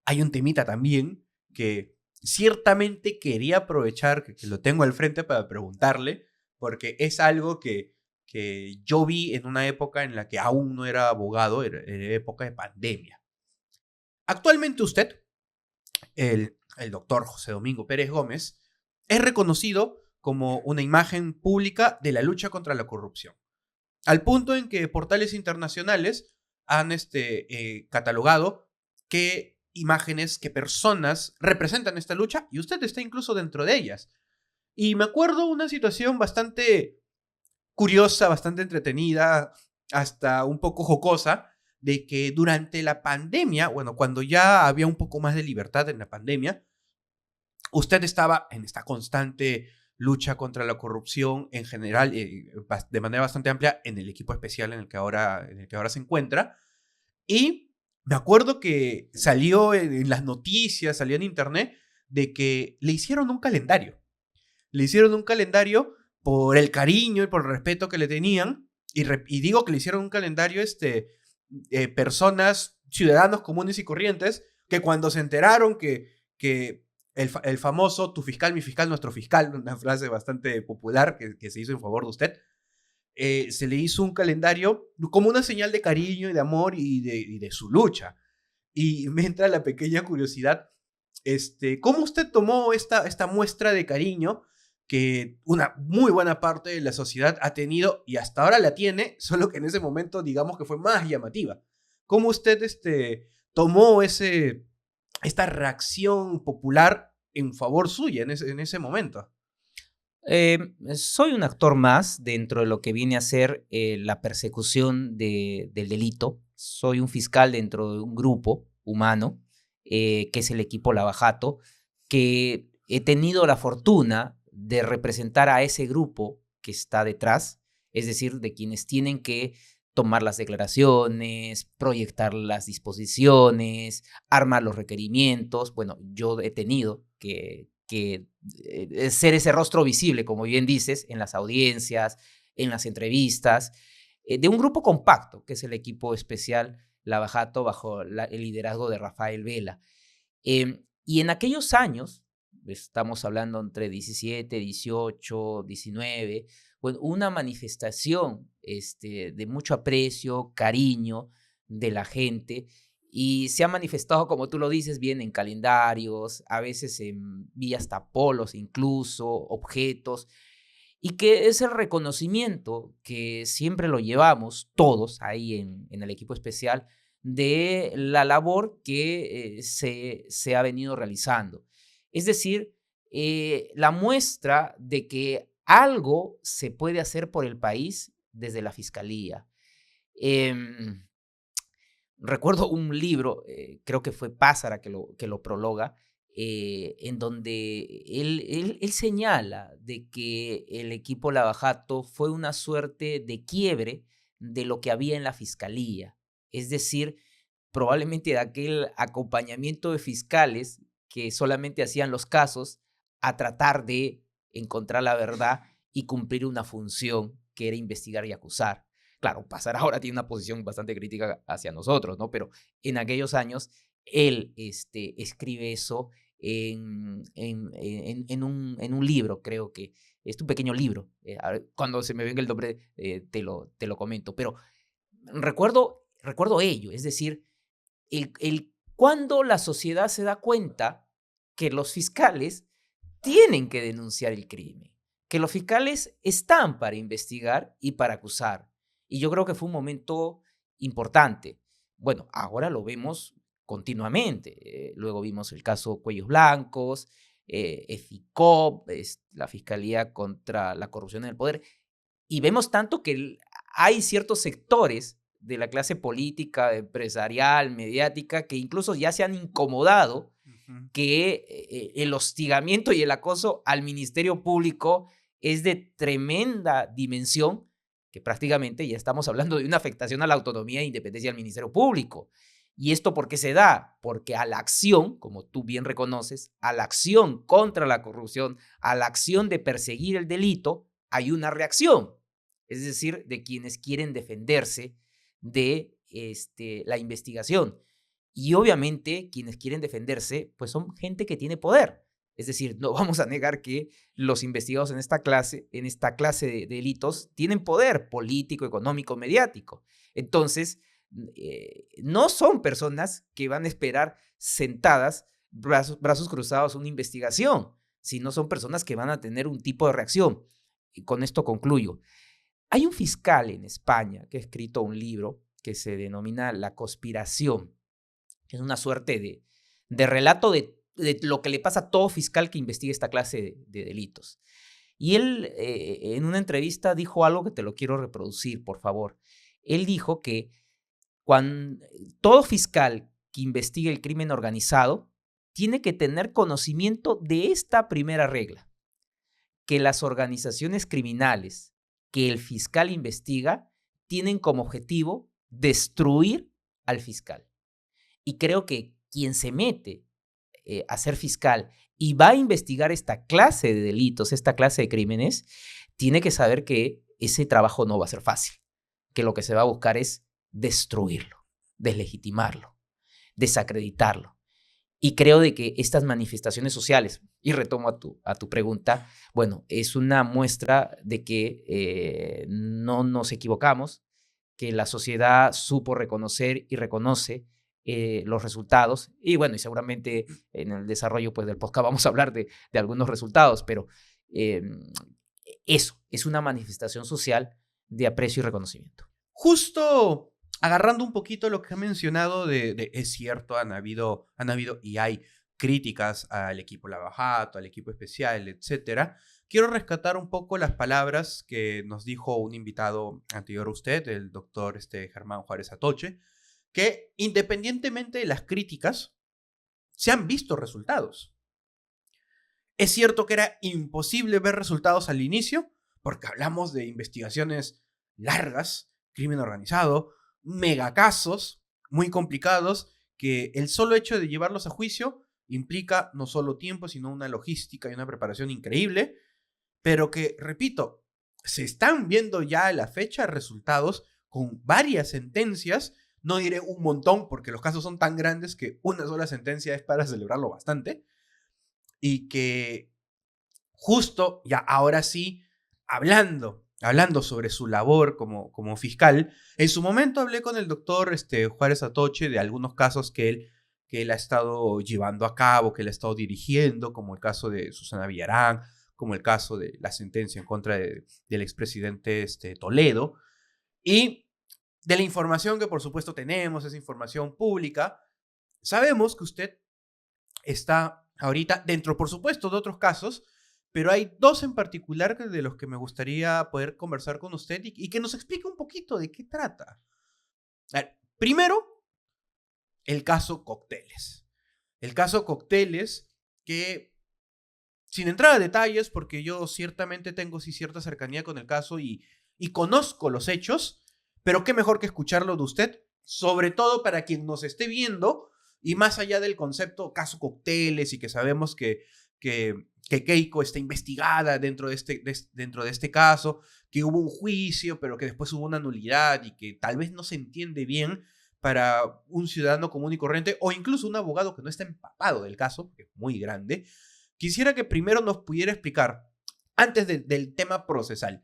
hay un temita también que ciertamente quería aprovechar, que lo tengo al frente para preguntarle, porque es algo que yo vi en una época en la que aún no era abogado, era época de pandemia. Actualmente usted, el doctor José Domingo Pérez Gómez, es reconocido como una imagen pública de la lucha contra la corrupción, al punto en que portales internacionales han catalogado qué imágenes, qué personas representan esta lucha, y usted está incluso dentro de ellas. Y me acuerdo una situación bastante curiosa, bastante entretenida, hasta un poco jocosa, de que durante la pandemia, bueno, cuando ya había un poco más de libertad en la pandemia, usted estaba en esta constante lucha contra la corrupción en general, de manera bastante amplia, en el equipo especial en el que ahora se encuentra. Y me acuerdo que salió en las noticias, salió en internet, de que le hicieron un calendario. Le hicieron un calendario por el cariño y por el respeto que le tenían. Y digo que le hicieron un calendario personas, ciudadanos comunes y corrientes, que cuando se enteraron que el famoso tu fiscal, mi fiscal, nuestro fiscal, una frase bastante popular que se hizo en favor de usted, se le hizo un calendario como una señal de cariño y de amor y de su lucha. Y me entra la pequeña curiosidad, ¿cómo usted tomó esta muestra de cariño que una muy buena parte de la sociedad ha tenido y hasta ahora la tiene, solo que en ese momento digamos que fue más llamativa? ¿Cómo usted tomó esta reacción popular en favor suya en ese momento? Soy un actor más dentro de lo que viene a ser la persecución del delito. Soy un fiscal dentro de un grupo humano, que es el equipo Lavajato, que he tenido la fortuna de representar a ese grupo que está detrás, es decir, de quienes tienen que tomar las declaraciones, proyectar las disposiciones, armar los requerimientos. Bueno, yo he tenido que ser ese rostro visible, como bien dices, en las audiencias, en las entrevistas, de un grupo compacto, que es el equipo especial Lavajato, bajo el liderazgo de Rafael Vela. Y en aquellos años, estamos hablando entre 17, 18, 19, bueno, una manifestación de mucho aprecio, cariño de la gente, y se ha manifestado, como tú lo dices, bien en calendarios, a veces en vía hasta polos, incluso objetos, y que es el reconocimiento que siempre lo llevamos todos ahí en el equipo especial de la labor que se ha venido realizando. Es decir, la muestra de que algo se puede hacer por el país desde la fiscalía. Em, Recuerdo un libro, creo que fue Pázara que lo prologa, en donde él señala de que el equipo Lavajato fue una suerte de quiebre de lo que había en la fiscalía. Es decir, probablemente de aquel acompañamiento de fiscales que solamente hacían los casos a tratar de encontrar la verdad y cumplir una función que era investigar y acusar. Claro, Pasar ahora tiene una posición bastante crítica hacia nosotros, ¿no? Pero en aquellos años él escribe eso en un libro, creo que es un pequeño libro. Cuando se me venga el nombre, te lo comento. Pero recuerdo ello, es decir, cuando la sociedad se da cuenta que los fiscales tienen que denunciar el crimen, que los fiscales están para investigar y para acusar. Y yo creo que fue un momento importante. Bueno, ahora lo vemos continuamente. Luego vimos el caso Cuellos Blancos, EFICOP, la Fiscalía contra la Corrupción en el Poder. Y vemos tanto que hay ciertos sectores de la clase política, empresarial, mediática, que incluso ya se han incomodado que el hostigamiento y el acoso al Ministerio Público es de tremenda dimensión, que prácticamente ya estamos hablando de una afectación a la autonomía e independencia del Ministerio Público. ¿Y esto por qué se da? Porque a la acción, como tú bien reconoces, a la acción contra la corrupción, a la acción de perseguir el delito, hay una reacción. Es decir, de quienes quieren defenderse de la investigación. Y obviamente quienes quieren defenderse, pues son gente que tiene poder. Es decir, no vamos a negar que los investigados en esta clase de delitos tienen poder político, económico, mediático. Entonces, no son personas que van a esperar sentadas, brazos cruzados, una investigación, sino son personas que van a tener un tipo de reacción. Y con esto concluyo. Hay un fiscal en España que ha escrito un libro que se denomina La conspiración, que es una suerte de relato de lo que le pasa a todo fiscal que investigue esta clase de delitos. Y él en una entrevista dijo algo que te lo quiero reproducir, por favor. Él dijo que cuando todo fiscal que investigue el crimen organizado tiene que tener conocimiento de esta primera regla, que las organizaciones criminales que el fiscal investiga tienen como objetivo destruir al fiscal. Y creo que quien se mete a ser fiscal y va a investigar esta clase de delitos, esta clase de crímenes, tiene que saber que ese trabajo no va a ser fácil, que lo que se va a buscar es destruirlo, deslegitimarlo, desacreditarlo. Y creo de que estas manifestaciones sociales, y retomo a tu pregunta, bueno, es una muestra de que no nos equivocamos, que la sociedad supo reconocer y reconoce los resultados. Y bueno, y seguramente en el desarrollo pues, del podcast vamos a hablar de algunos resultados, pero eso es una manifestación social de aprecio y reconocimiento. Justo agarrando un poquito lo que ha mencionado es cierto, han habido y hay críticas al equipo Lava Jato, al equipo especial, etcétera. Quiero rescatar un poco las palabras que nos dijo un invitado anterior a usted, el doctor Germán Juárez Atoche, que independientemente de las críticas, se han visto resultados. Es cierto que era imposible ver resultados al inicio, porque hablamos de investigaciones largas, crimen organizado, megacasos muy complicados, que el solo hecho de llevarlos a juicio implica no solo tiempo, sino una logística y una preparación increíble, pero que, repito, se están viendo ya a la fecha resultados con varias sentencias. No diré un montón porque los casos son tan grandes que una sola sentencia es para celebrarlo bastante. Y que justo ya ahora sí, hablando sobre su labor como fiscal, en su momento hablé con el doctor Juárez Atoche de algunos casos que él ha estado llevando a cabo, que él ha estado dirigiendo, como el caso de Susana Villarán, como el caso de la sentencia en contra del expresidente Toledo. Y de la información que por supuesto tenemos, esa información pública, sabemos que usted está ahorita dentro, por supuesto, de otros casos, pero hay dos en particular de los que me gustaría poder conversar con usted y que nos explique un poquito de qué trata. A ver, primero, el caso Cócteles. El caso Cócteles que, sin entrar a detalles, porque yo ciertamente tengo cierta cercanía con el caso y conozco los hechos, pero qué mejor que escucharlo de usted, sobre todo para quien nos esté viendo y más allá del concepto caso Cócteles y que sabemos que Keiko está investigada dentro de este caso, que hubo un juicio, pero que después hubo una nulidad y que tal vez no se entiende bien para un ciudadano común y corriente o incluso un abogado que no está empapado del caso, que es muy grande. Quisiera que primero nos pudiera explicar, antes del tema procesal,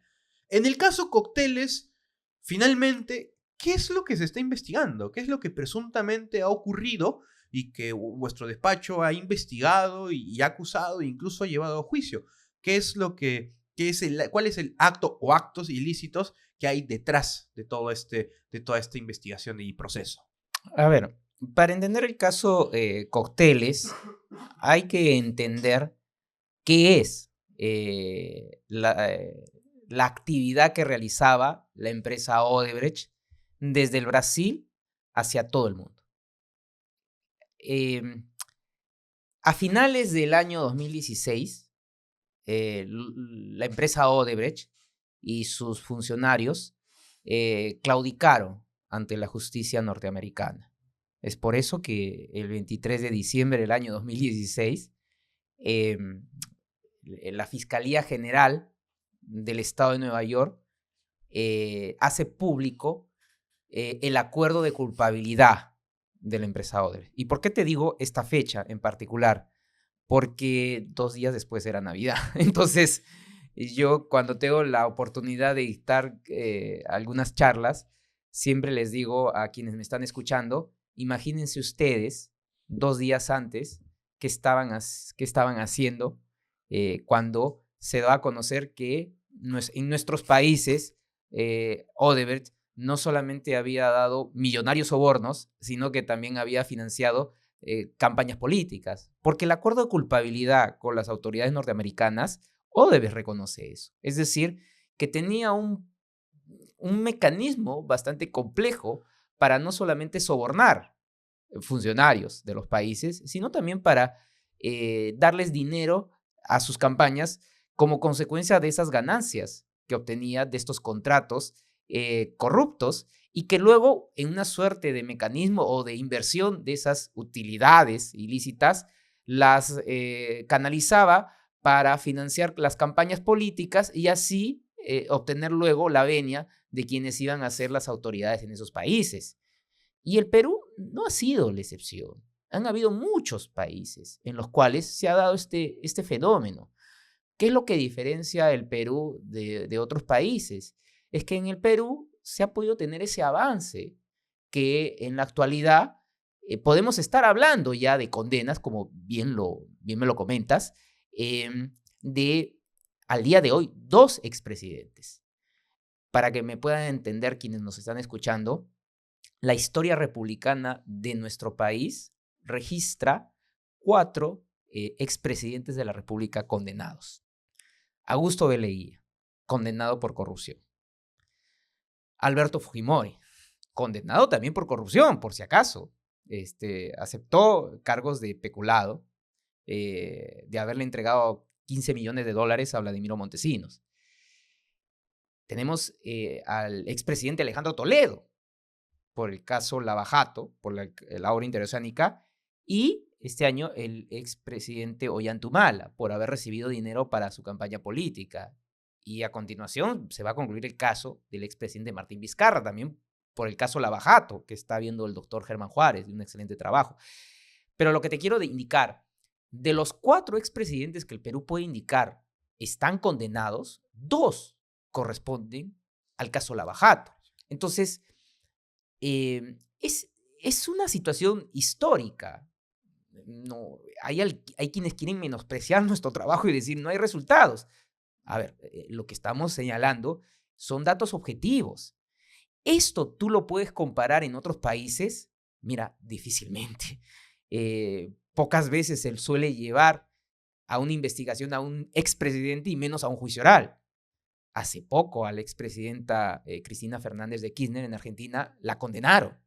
en el caso Cócteles, finalmente, ¿qué es lo que se está investigando? ¿Qué es lo que presuntamente ha ocurrido y que vuestro despacho ha investigado y ha acusado e incluso ha llevado a juicio? ¿Cuál es el acto o actos ilícitos que hay detrás de toda esta investigación y proceso? A ver, para entender el caso Cócteles, hay que entender qué es la actividad que realizaba la empresa Odebrecht desde el Brasil hacia todo el mundo. A finales del año 2016, la empresa Odebrecht y sus funcionarios claudicaron ante la justicia norteamericana. Es por eso que el 23 de diciembre del año 2016, la Fiscalía General del Estado de Nueva York hace público el acuerdo de culpabilidad de la empresa Odebrecht. ¿Y por qué te digo esta fecha en particular? Porque 2 días después era Navidad. Entonces, yo cuando tengo la oportunidad de dictar algunas charlas, siempre les digo a quienes me están escuchando, imagínense ustedes 2 días antes qué estaban haciendo cuando se da a conocer que en nuestros países Odebrecht no solamente había dado millonarios sobornos, sino que también había financiado campañas políticas. Porque el acuerdo de culpabilidad con las autoridades norteamericanas o debes reconocer eso. Es decir, que tenía un mecanismo bastante complejo para no solamente sobornar funcionarios de los países, sino también para darles dinero a sus campañas como consecuencia de esas ganancias que obtenía de estos contratos corruptos y que luego en una suerte de mecanismo o de inversión de esas utilidades ilícitas las canalizaba para financiar las campañas políticas y así obtener luego la venia de quienes iban a ser las autoridades en esos países. Y el Perú no ha sido la excepción. Han habido muchos países en los cuales se ha dado este fenómeno. ¿Qué es lo que diferencia el Perú de otros países? Es que en el Perú se ha podido tener ese avance que en la actualidad podemos estar hablando ya de condenas, como bien me lo comentas, de al día de hoy 2 expresidentes. Para que me puedan entender quienes nos están escuchando, la historia republicana de nuestro país registra 4 expresidentes de la República condenados. Augusto B. Leguía, condenado por corrupción. Alberto Fujimori, condenado también por corrupción, por si acaso. Aceptó cargos de peculado, de haberle entregado $15 millones a Vladimiro Montesinos. Tenemos al expresidente Alejandro Toledo, por el caso Lava Jato, por la obra interoceánica, y este año el expresidente Ollanta, por haber recibido dinero para su campaña política. Y a continuación se va a concluir el caso del expresidente Martín Vizcarra, también por el caso Lava Jato, que está viendo el doctor Germán Juárez, de un excelente trabajo. Pero lo que te quiero indicar, de los 4 expresidentes que el Perú puede indicar están condenados, 2 corresponden al caso Lava Jato. Entonces, es una situación histórica. No, hay quienes quieren menospreciar nuestro trabajo y decir no hay resultados. A ver, lo que estamos señalando son datos objetivos. ¿Esto tú lo puedes comparar en otros países? Mira, difícilmente. Pocas veces se suele llevar a una investigación a un expresidente y menos a un juicio oral. Hace poco a la expresidenta Cristina Fernández de Kirchner en Argentina la condenaron,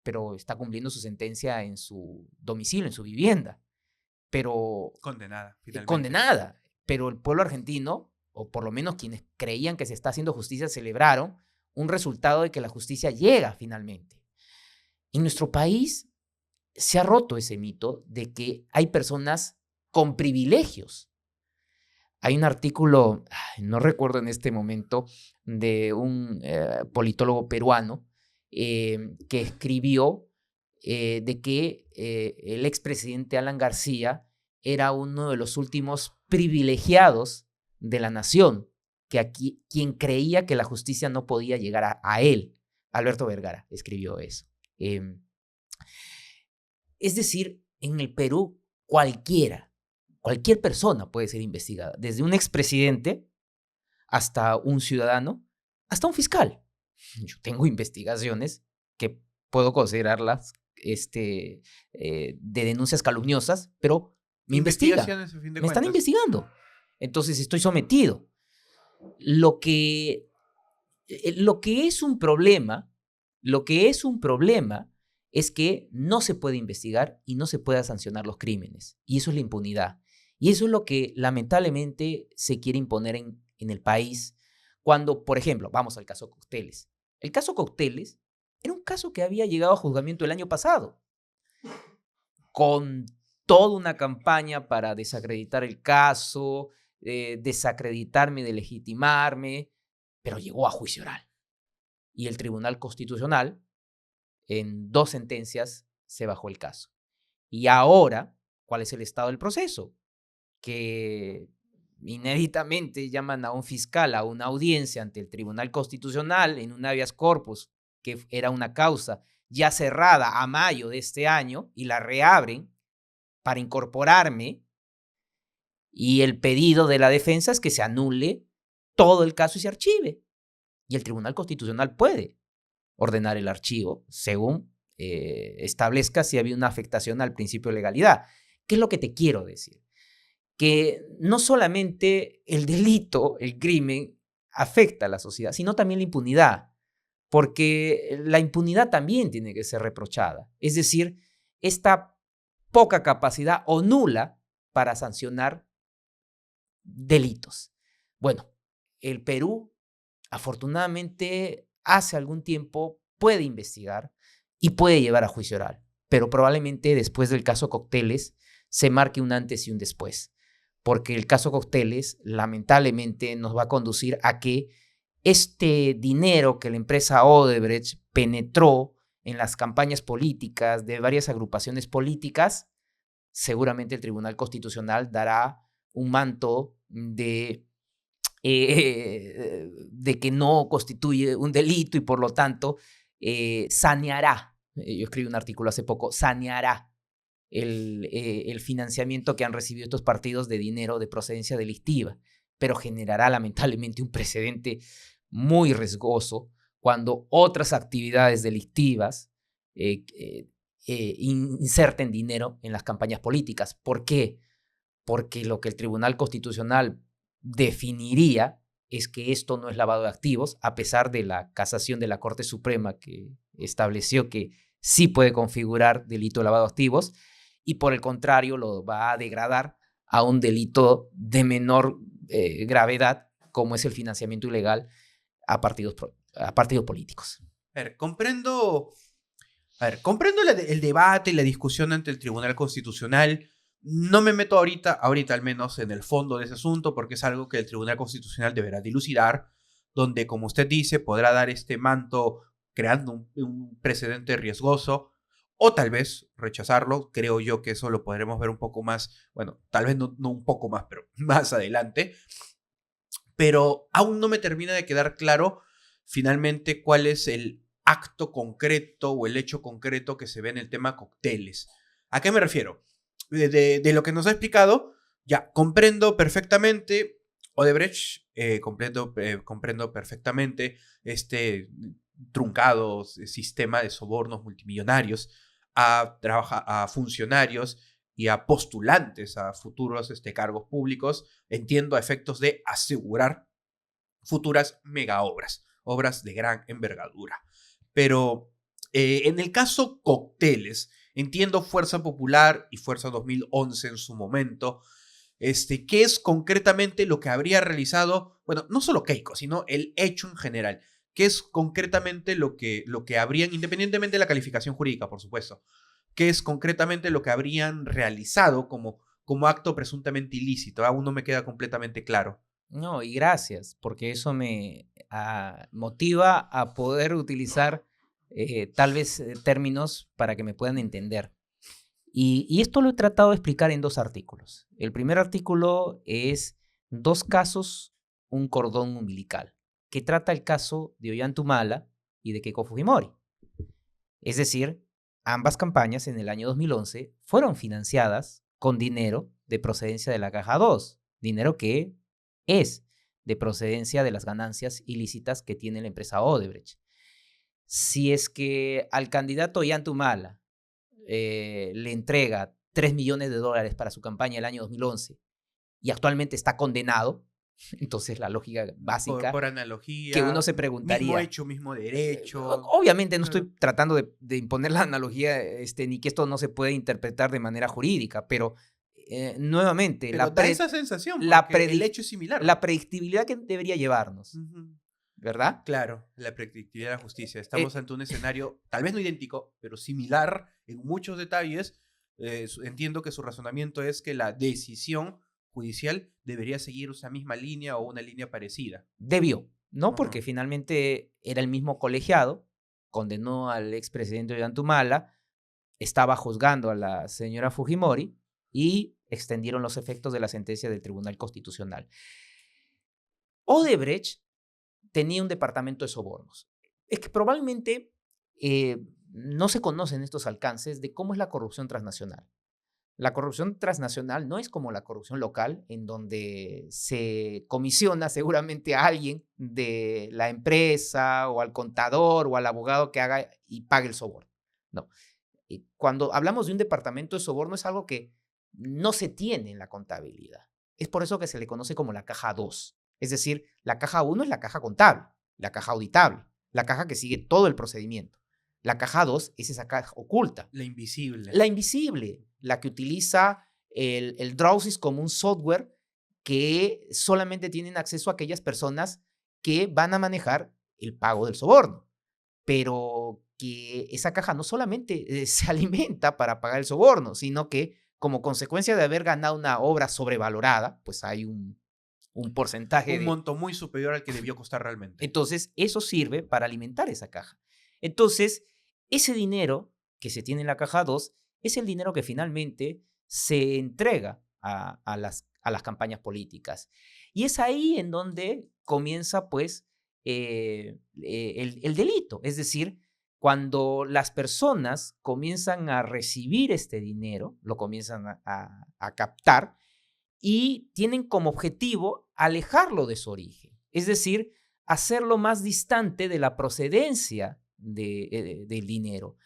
pero está cumpliendo su sentencia en su domicilio, en su vivienda. Pero Condenada, finalmente. Condenada. Pero el pueblo argentino, o por lo menos quienes creían que se está haciendo justicia, celebraron un resultado de que la justicia llega finalmente. En nuestro país se ha roto ese mito de que hay personas con privilegios. Hay un artículo, no recuerdo en este momento, de un politólogo peruano que escribió de que el expresidente Alan García era uno de los últimos privilegiados de la nación, quien creía que la justicia no podía llegar a él. Alberto Vergara escribió eso. Es decir, en el Perú cualquier persona puede ser investigada, desde un expresidente hasta un ciudadano, hasta un fiscal. Yo tengo investigaciones que puedo considerarlas de denuncias calumniosas, pero me investigan, me están investigando. Entonces estoy sometido. Lo que es un problema, es que no se puede investigar y no se pueda sancionar los crímenes. Y eso es la impunidad. Y eso es lo que lamentablemente se quiere imponer en el país cuando, por ejemplo, vamos al caso Cocteles. El caso Cocteles era un caso que había llegado a juzgamiento el año pasado, con toda una campaña para desacreditar el caso, desacreditarme, delegitimarme, pero llegó a juicio oral. Y el Tribunal Constitucional, en 2 sentencias, se bajó el caso. Y ahora, ¿cuál es el estado del proceso? Que inéditamente llaman a un fiscal a una audiencia ante el Tribunal Constitucional en un habeas corpus, que era una causa ya cerrada a mayo de este año, y la reabren para incorporarme, y el pedido de la defensa es que se anule todo el caso y se archive. Y el Tribunal Constitucional puede ordenar el archivo según establezca si había una afectación al principio de legalidad. ¿Qué es lo que te quiero decir? que no solamente el delito, el crimen, afecta a la sociedad, sino también la impunidad, porque la impunidad también tiene que ser reprochada. Es decir, esta poca capacidad o nula para sancionar delitos. Bueno, el Perú, afortunadamente, hace algún tiempo puede investigar y puede llevar a juicio oral, pero probablemente después del caso Cócteles se marque un antes y un después, porque el caso Cócteles lamentablemente nos va a conducir a que este dinero que la empresa Odebrecht penetró en las campañas políticas de varias agrupaciones políticas, seguramente el Tribunal Constitucional dará un manto de que no constituye un delito y por lo tanto saneará, yo escribí un artículo hace poco, saneará el financiamiento que han recibido estos partidos de dinero de procedencia delictiva, pero generará lamentablemente un precedente muy riesgoso cuando otras actividades delictivas inserten dinero en las campañas políticas. ¿Por qué? Porque lo que el Tribunal Constitucional definiría es que esto no es lavado de activos, a pesar de la casación de la Corte Suprema que estableció que sí puede configurar delito de lavado de activos, y por el contrario lo va a degradar a un delito de menor gravedad, como es el financiamiento ilegal a partidos políticos. Comprendo el debate y la discusión ante el Tribunal Constitucional. No me meto ahorita al menos, en el fondo de ese asunto, porque es algo que el Tribunal Constitucional deberá dilucidar, donde, como usted dice, podrá dar este manto creando un precedente riesgoso, o tal vez rechazarlo. Creo yo que eso lo podremos ver un poco más, bueno, tal vez no un poco más, pero más adelante. Pero aún no me termina de quedar claro finalmente cuál es el acto concreto o el hecho concreto que se ve en el tema Cócteles. ¿A qué me refiero? De lo que nos ha explicado, ya comprendo perfectamente Odebrecht, comprendo perfectamente este truncado sistema de sobornos multimillonarios a funcionarios y a postulantes a futuros cargos públicos, entiendo, a efectos de asegurar futuras megaobras, obras de gran envergadura. Pero en el caso Cócteles, entiendo Fuerza Popular y Fuerza 2011 en su momento, ¿qué es concretamente lo que habría realizado? Bueno, no solo Keiko, sino el hecho en general. ¿Qué es concretamente lo que habrían, independientemente de la calificación jurídica, por supuesto, qué es concretamente lo que habrían realizado como acto presuntamente ilícito? Aún no me queda completamente claro. No, y gracias, porque eso me motiva a poder utilizar tal vez términos para que me puedan entender. Y esto lo he tratado de explicar en 2 artículos. El primer artículo es 2 casos, un cordón umbilical, que trata el caso de Ollanta y de Keiko Fujimori. Es decir, ambas campañas en el año 2011 fueron financiadas con dinero de procedencia de la Caja 2, dinero que es de procedencia de las ganancias ilícitas que tiene la empresa Odebrecht. Si es que al candidato Ollanta Humala le entrega $3 millones para su campaña el año 2011 y actualmente está condenado, entonces la lógica básica Por analogía, que uno se preguntaría. Mismo hecho, mismo derecho. Obviamente no estoy tratando de imponer la analogía ni que esto no se puede interpretar de manera jurídica, pero nuevamente Pero da esa sensación, porque el hecho es similar. La predictibilidad que debería llevarnos, ¿verdad? Claro, la predictibilidad de la justicia. Estamos ante un escenario tal vez no idéntico, pero similar en muchos detalles. Entiendo que su razonamiento es que la decisión judicial debería seguir esa misma línea o una línea parecida. Debió, ¿no? Porque finalmente era el mismo colegiado, condenó al expresidente Ollanta Humala, estaba juzgando a la señora Fujimori y extendieron los efectos de la sentencia del Tribunal Constitucional. Odebrecht tenía un departamento de sobornos. Es que probablemente no se conocen estos alcances de cómo es la corrupción transnacional. La corrupción transnacional no es como la corrupción local, en donde se comisiona seguramente a alguien de la empresa o al contador o al abogado que haga y pague el soborno. No. Y cuando hablamos de un departamento de soborno es algo que no se tiene en la contabilidad. Es por eso que se le conoce como la caja 2. Es decir, la caja 1 es la caja contable, la caja auditable, la caja que sigue todo el procedimiento. La caja 2 es esa caja oculta. La invisible. La invisible, la que utiliza el Drowsys como un software que solamente tienen acceso a aquellas personas que van a manejar el pago del soborno. Pero que esa caja no solamente se alimenta para pagar el soborno, sino que como consecuencia de haber ganado una obra sobrevalorada, pues hay un porcentaje Un monto muy superior al que debió costar realmente. Entonces, eso sirve para alimentar esa caja. Entonces, ese dinero que se tiene en la caja 2 es el dinero que finalmente se entrega a las campañas políticas. Y es ahí en donde comienza, pues, el delito. Es decir, cuando las personas comienzan a recibir este dinero, lo comienzan a captar y tienen como objetivo alejarlo de su origen. Es decir, hacerlo más distante de la procedencia del dinero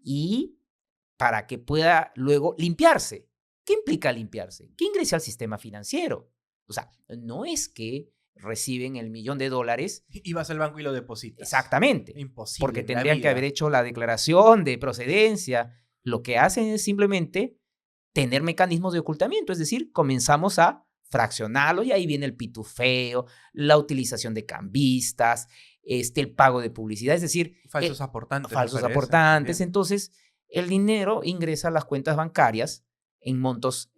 y para que pueda luego limpiarse. ¿Qué implica limpiarse? Que ingrese al sistema financiero. O sea, no es que reciben el $1.000.000. Y vas al banco y lo depositas. Exactamente. Imposible. Porque tendrían que haber hecho la declaración de procedencia. Lo que hacen es simplemente tener mecanismos de ocultamiento, es decir, comenzamos a fraccionarlo y ahí viene el pitufeo, la utilización de cambistas, el pago de publicidad, es decir, falsos aportantes. Falsos aportantes. Entonces, el dinero ingresa a las cuentas bancarias en montos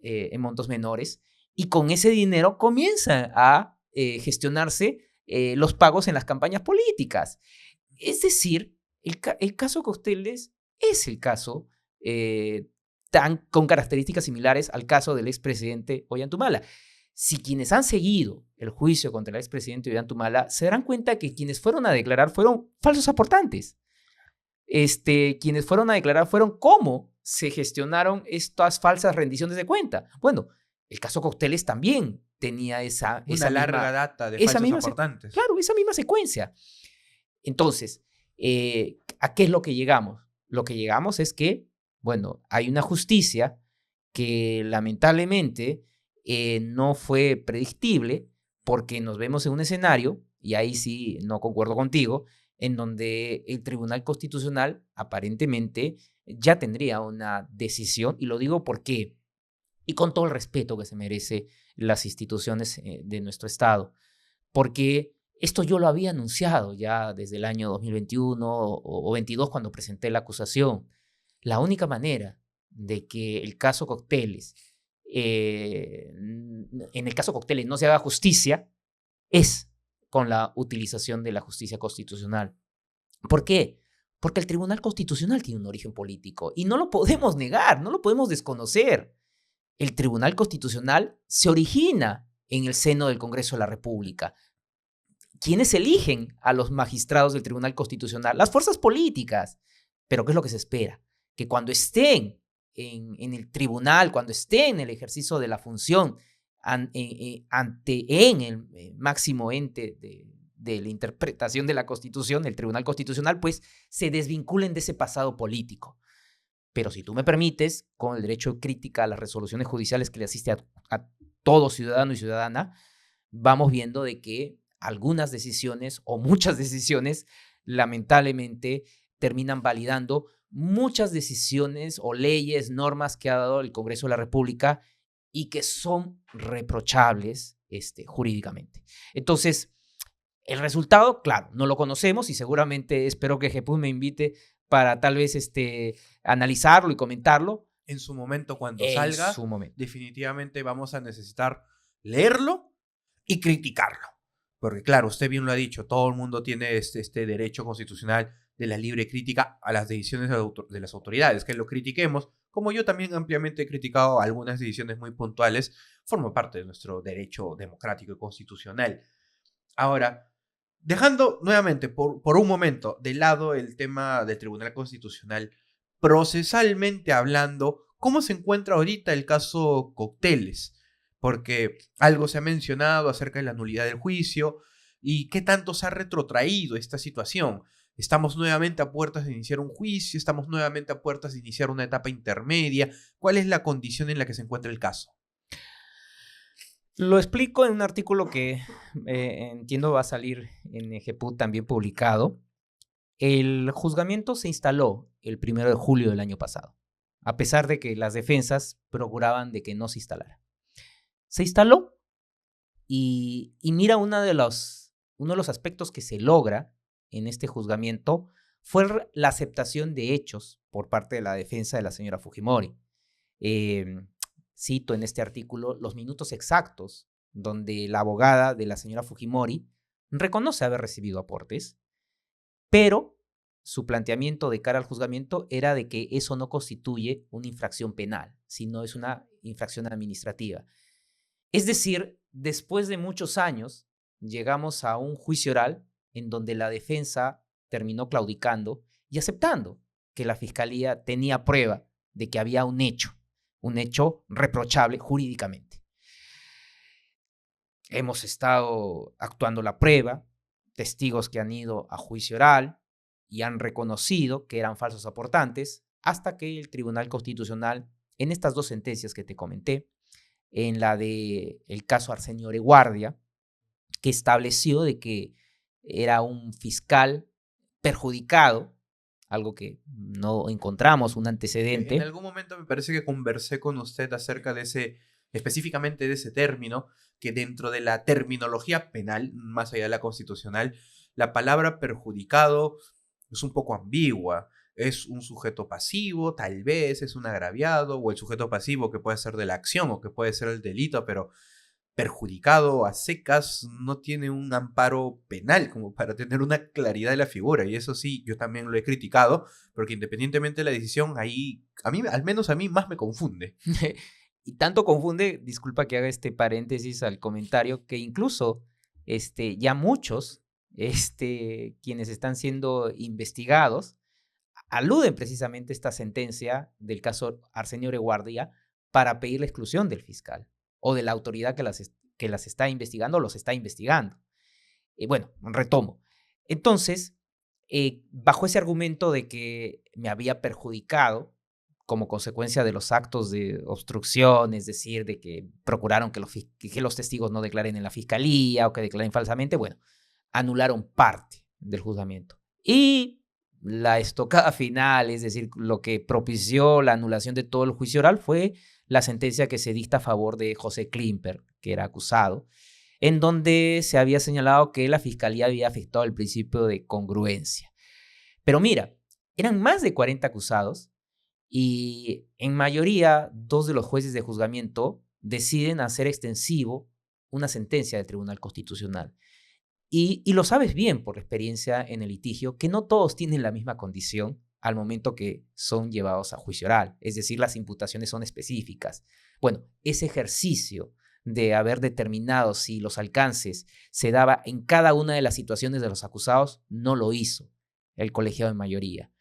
menores y con ese dinero comienza a gestionarse los pagos en las campañas políticas. Es decir, el caso Cocteles es el caso con características similares al caso del expresidente Ollanta. Si quienes han seguido el juicio contra el expresidente Ollanta se darán cuenta que quienes fueron a declarar fueron falsos aportantes. Quienes fueron a declarar fueron cómo se gestionaron estas falsas rendiciones de cuenta. Bueno, el caso Cocteles también tenía esa larga data de falsos aportantes. Claro, esa misma secuencia. Entonces, ¿a qué es lo que llegamos? Lo que llegamos es que, bueno, hay una justicia que lamentablemente no fue predictible porque nos vemos en un escenario, y ahí sí no concuerdo contigo, en donde el Tribunal Constitucional aparentemente ya tendría una decisión, y lo digo porque, y con todo el respeto que se merece las instituciones de nuestro Estado, porque esto yo lo había anunciado ya desde el año 2021 o 22 cuando presenté la acusación. La única manera de que el caso Cocteles, en el caso Cocteles no se haga justicia, es con la utilización de la justicia constitucional. ¿Por qué? Porque el Tribunal Constitucional tiene un origen político y no lo podemos negar, no lo podemos desconocer. El Tribunal Constitucional se origina en el seno del Congreso de la República. ¿Quiénes eligen a los magistrados del Tribunal Constitucional? Las fuerzas políticas. Pero ¿qué es lo que se espera? Que cuando estén en el tribunal, cuando estén en el ejercicio de la función en el máximo ente de la interpretación de la Constitución, el Tribunal Constitucional, pues se desvinculen de ese pasado político. Pero si tú me permites, con el derecho de crítica a las resoluciones judiciales que le asiste a todo ciudadano y ciudadana, vamos viendo de que algunas decisiones o muchas decisiones lamentablemente terminan validando muchas decisiones o leyes, normas que ha dado el Congreso de la República y que son reprochables jurídicamente. Entonces, el resultado, claro, no lo conocemos y seguramente espero que Gepus me invite para tal vez analizarlo y comentarlo. En su momento, cuando salga, su momento. Definitivamente vamos a necesitar leerlo y criticarlo. Porque claro, usted bien lo ha dicho, todo el mundo tiene este derecho constitucional de la libre crítica a las decisiones de las autoridades. Que lo critiquemos, como yo también ampliamente he criticado algunas decisiones muy puntuales, forma parte de nuestro derecho democrático y constitucional. Ahora, dejando nuevamente por un momento de lado el tema del Tribunal Constitucional, procesalmente hablando, ¿cómo se encuentra ahorita el caso Cocteles? Porque algo se ha mencionado acerca de la nulidad del juicio y qué tanto se ha retrotraído esta situación. ¿Estamos nuevamente a puertas de iniciar un juicio? ¿Estamos nuevamente a puertas de iniciar una etapa intermedia? ¿Cuál es la condición en la que se encuentra el caso? Lo explico en un artículo que entiendo va a salir en GPUT también publicado. El juzgamiento se instaló el 1 de julio del año pasado, a pesar de que las defensas procuraban de que no se instalara. Se instaló y mira uno de los aspectos que se logra en este juzgamiento fue la aceptación de hechos por parte de la defensa de la señora Fujimori. Cito en este artículo los minutos exactos donde la abogada de la señora Fujimori reconoce haber recibido aportes, pero su planteamiento de cara al juzgamiento era de que eso no constituye una infracción penal, sino es una infracción administrativa. Es decir, después de muchos años, llegamos a un juicio oral en donde la defensa terminó claudicando y aceptando que la fiscalía tenía prueba de que había un hecho reprochable jurídicamente. Hemos estado actuando la prueba, testigos que han ido a juicio oral y han reconocido que eran falsos aportantes, hasta que el Tribunal Constitucional, en estas dos sentencias que te comenté, en la del caso Arsenio Oreguardia, que estableció de que era un fiscal perjudicado, algo que no encontramos un antecedente. En algún momento me parece que conversé con usted acerca de específicamente de ese término, que dentro de la terminología penal, más allá de la constitucional, la palabra perjudicado es un poco ambigua. Es un sujeto pasivo, tal vez es un agraviado, o el sujeto pasivo que puede ser de la acción o que puede ser el delito, pero perjudicado a secas no tiene un amparo penal como para tener una claridad de la figura. Y eso sí, yo también lo he criticado, porque independientemente de la decisión, ahí, al menos a mí, más me confunde. Y tanto confunde, disculpa que haga este paréntesis al comentario, que incluso ya muchos quienes están siendo investigados aluden precisamente esta sentencia del caso Arsenio Oreguardia para pedir la exclusión del fiscal o de la autoridad que las está investigando o los está investigando. Bueno, retomo. Entonces, bajo ese argumento de que me había perjudicado como consecuencia de los actos de obstrucción, es decir, de que procuraron que los testigos no declaren en la fiscalía o que declaren falsamente, bueno, anularon parte del juzgamiento. Y la estocada final, es decir, lo que propició la anulación de todo el juicio oral fue la sentencia que se dicta a favor de José Klimper, que era acusado, en donde se había señalado que la fiscalía había afectado el principio de congruencia. Pero mira, eran más de 40 acusados y en mayoría 2 de los jueces de juzgamiento deciden hacer extensivo una sentencia del Tribunal Constitucional. Y lo sabes bien por la experiencia en el litigio, que no todos tienen la misma condición al momento que son llevados a juicio oral. Es decir, las imputaciones son específicas. Bueno, ese ejercicio de haber determinado si los alcances se daba en cada una de las situaciones de los acusados, no lo hizo el colegiado en mayoría.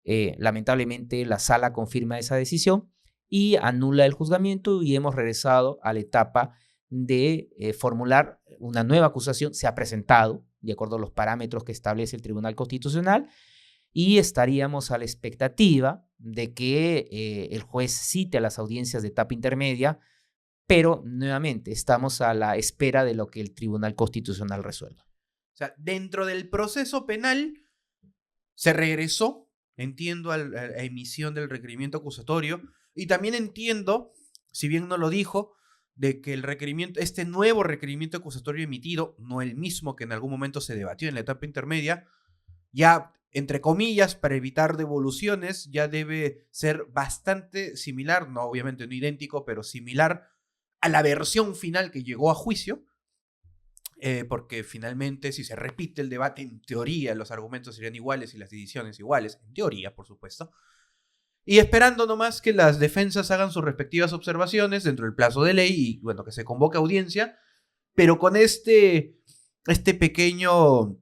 Lamentablemente, la sala confirma esa decisión y anula el juzgamiento y hemos regresado a la etapa de formular una nueva acusación. Se ha presentado de acuerdo a los parámetros que establece el Tribunal Constitucional y estaríamos a la expectativa de que el juez cite a las audiencias de etapa intermedia, pero nuevamente estamos a la espera de lo que el Tribunal Constitucional resuelva. O sea, dentro del proceso penal se regresó, entiendo, a la emisión del requerimiento acusatorio, y también entiendo, si bien no lo dijo, de que este nuevo requerimiento acusatorio emitido, no el mismo que en algún momento se debatió en la etapa intermedia, ya, entre comillas, para evitar devoluciones, ya debe ser bastante similar, no obviamente no idéntico, pero similar a la versión final que llegó a juicio, porque finalmente si se repite el debate, en teoría los argumentos serían iguales y las decisiones iguales, en teoría, por supuesto. Y esperando nomás que las defensas hagan sus respectivas observaciones dentro del plazo de ley y, bueno, que se convoque audiencia, pero con este pequeño,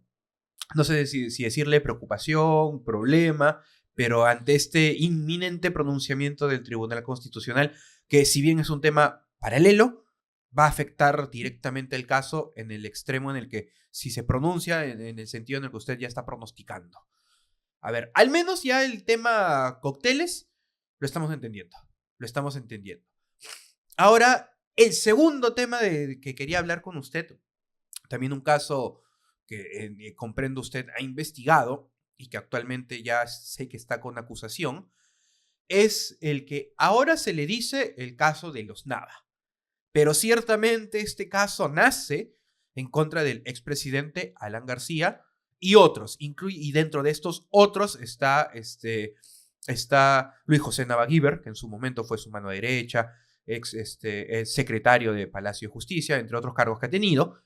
no sé si decirle preocupación, problema, pero ante este inminente pronunciamiento del Tribunal Constitucional, que si bien es un tema paralelo, va a afectar directamente el caso en el extremo en el que, si se pronuncia en el sentido en el que usted ya está pronosticando. A ver, al menos ya el tema cócteles lo estamos entendiendo. Lo estamos entendiendo. Ahora, el segundo tema que quería hablar con usted, también un caso que comprendo usted ha investigado y que actualmente ya sé que está con acusación, es el que ahora se le dice el caso de los Nava. Pero ciertamente este caso nace en contra del expresidente Alan García y otros, y dentro de estos otros está Luis José Nava-Gibber, que en su momento fue su mano derecha, ex secretario de Palacio de Justicia, entre otros cargos que ha tenido.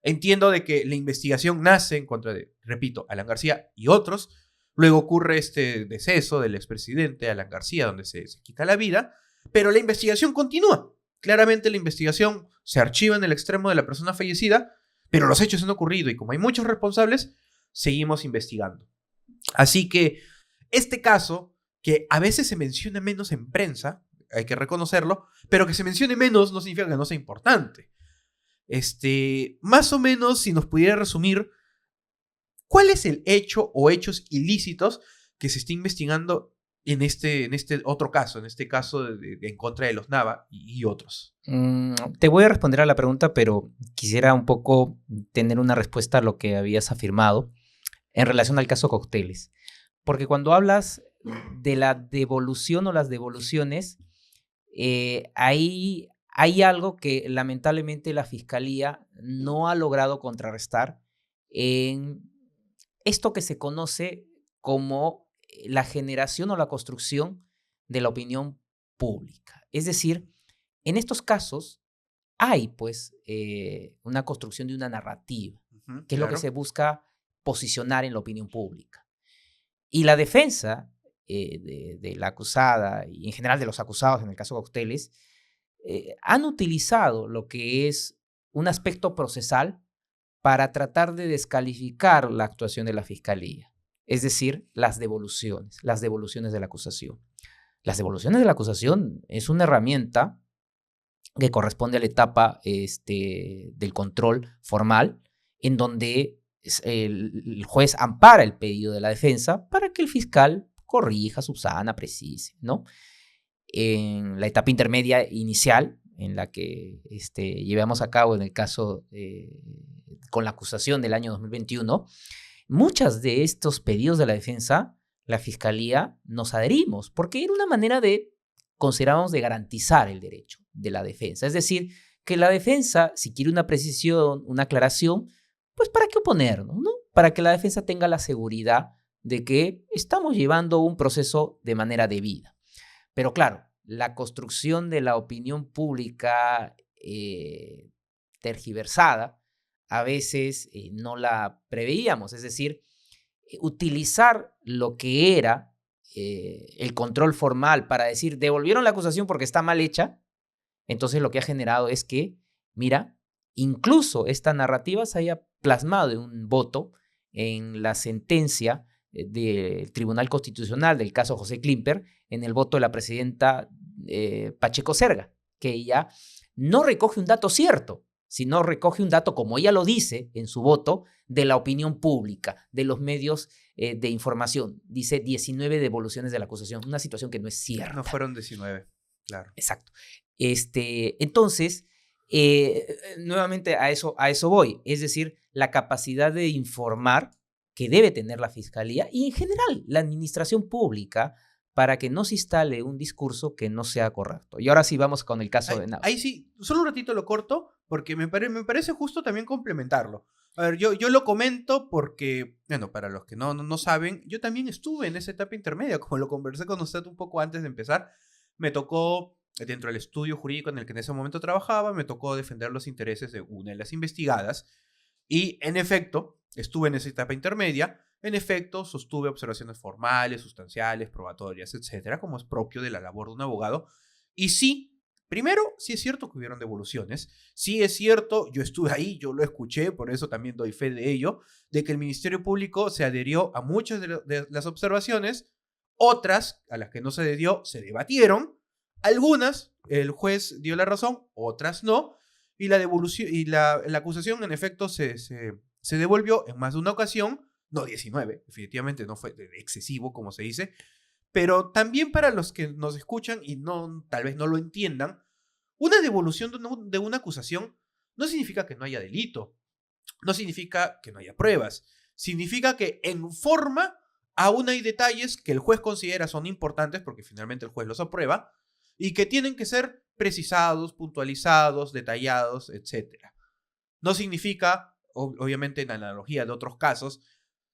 Entiendo de que la investigación nace en contra de, repito, Alan García y otros. Luego ocurre este deceso del expresidente Alan García, donde se quita la vida, pero la investigación continúa. Claramente la investigación se archiva en el extremo de la persona fallecida, pero los hechos han ocurrido y como hay muchos responsables, seguimos investigando. Así que este caso, que a veces se menciona menos en prensa, hay que reconocerlo, pero que se mencione menos no significa que no sea importante. Más o menos, si nos pudiera resumir, ¿cuál es el hecho o hechos ilícitos que se está investigando en este otro caso, en este caso en contra de los Nava y otros? Te voy a responder a la pregunta, pero quisiera un poco tener una respuesta a lo que habías afirmado en relación al caso Cócteles. Porque cuando hablas de la devolución o las devoluciones, ahí hay algo que lamentablemente la Fiscalía no ha logrado contrarrestar en esto que se conoce como la generación o la construcción de la opinión pública. Es decir, en estos casos hay pues una construcción de una narrativa, que es lo que se busca posicionar en la opinión pública. Y la defensa de la acusada y en general de los acusados en el caso Cócteles han utilizado lo que es un aspecto procesal para tratar de descalificar la actuación de la Fiscalía. Es decir, las devoluciones de la acusación. Las devoluciones de la acusación es una herramienta que corresponde a la etapa del control formal, en donde el juez ampara el pedido de la defensa para que el fiscal corrija, subsana, precise, ¿no? En la etapa intermedia inicial, en la que llevamos a cabo en el caso con la acusación del año 2021, muchas de estos pedidos de la defensa, la Fiscalía nos adherimos, porque era una manera considerábamos, de garantizar el derecho de la defensa. Es decir, que la defensa, si quiere una precisión, una aclaración, pues ¿para qué oponernos, no? Para que la defensa tenga la seguridad de que estamos llevando un proceso de manera debida. Pero claro, la construcción de la opinión pública tergiversada, a veces no la preveíamos. Es decir, utilizar lo que era el control formal para decir, devolvieron la acusación porque está mal hecha, entonces lo que ha generado es que, mira, incluso esta narrativa se haya plasmado en un voto en la sentencia del Tribunal Constitucional del caso José Klimper, en el voto de la presidenta Pacheco Cerga, que ella no recoge un dato cierto, sino recoge un dato, como ella lo dice en su voto, de la opinión pública, de los medios de información. Dice 19 devoluciones de la acusación, una situación que no es cierta. No fueron 19, claro. Exacto. Entonces, nuevamente a eso voy, es decir, la capacidad de informar que debe tener la Fiscalía y en general la administración pública para que no se instale un discurso que no sea correcto. Y ahora sí vamos con el caso de Nava. Ahí sí, solo un ratito lo corto porque me parece justo también complementarlo. A ver, yo lo comento porque, bueno, para los que no saben, yo también estuve en esa etapa intermedia, como lo conversé con usted un poco antes de empezar. Me tocó, dentro del estudio jurídico en el que en ese momento trabajaba, me tocó defender los intereses de una de las investigadas y, en efecto, estuve en esa etapa intermedia. En efecto, sostuve observaciones formales, sustanciales, probatorias, etcétera, como es propio de la labor de un abogado. Y sí, primero, sí es cierto que hubieron devoluciones. Sí es cierto, yo estuve ahí, yo lo escuché, por eso también doy fe de ello, de que el Ministerio Público se adherió a muchas de las observaciones. Otras, a las que no se adhirió, se debatieron. Algunas, el juez dio la razón, otras no. Y la devolución y la acusación, en efecto, se devolvió en más de una ocasión. no 19, definitivamente no fue excesivo, como se dice, pero también para los que nos escuchan y tal vez no lo entiendan, una devolución de una acusación no significa que no haya delito, no significa que no haya pruebas, significa que en forma aún hay detalles que el juez considera son importantes porque finalmente el juez los aprueba y que tienen que ser precisados, puntualizados, detallados, etc. No significa, obviamente en analogía de otros casos,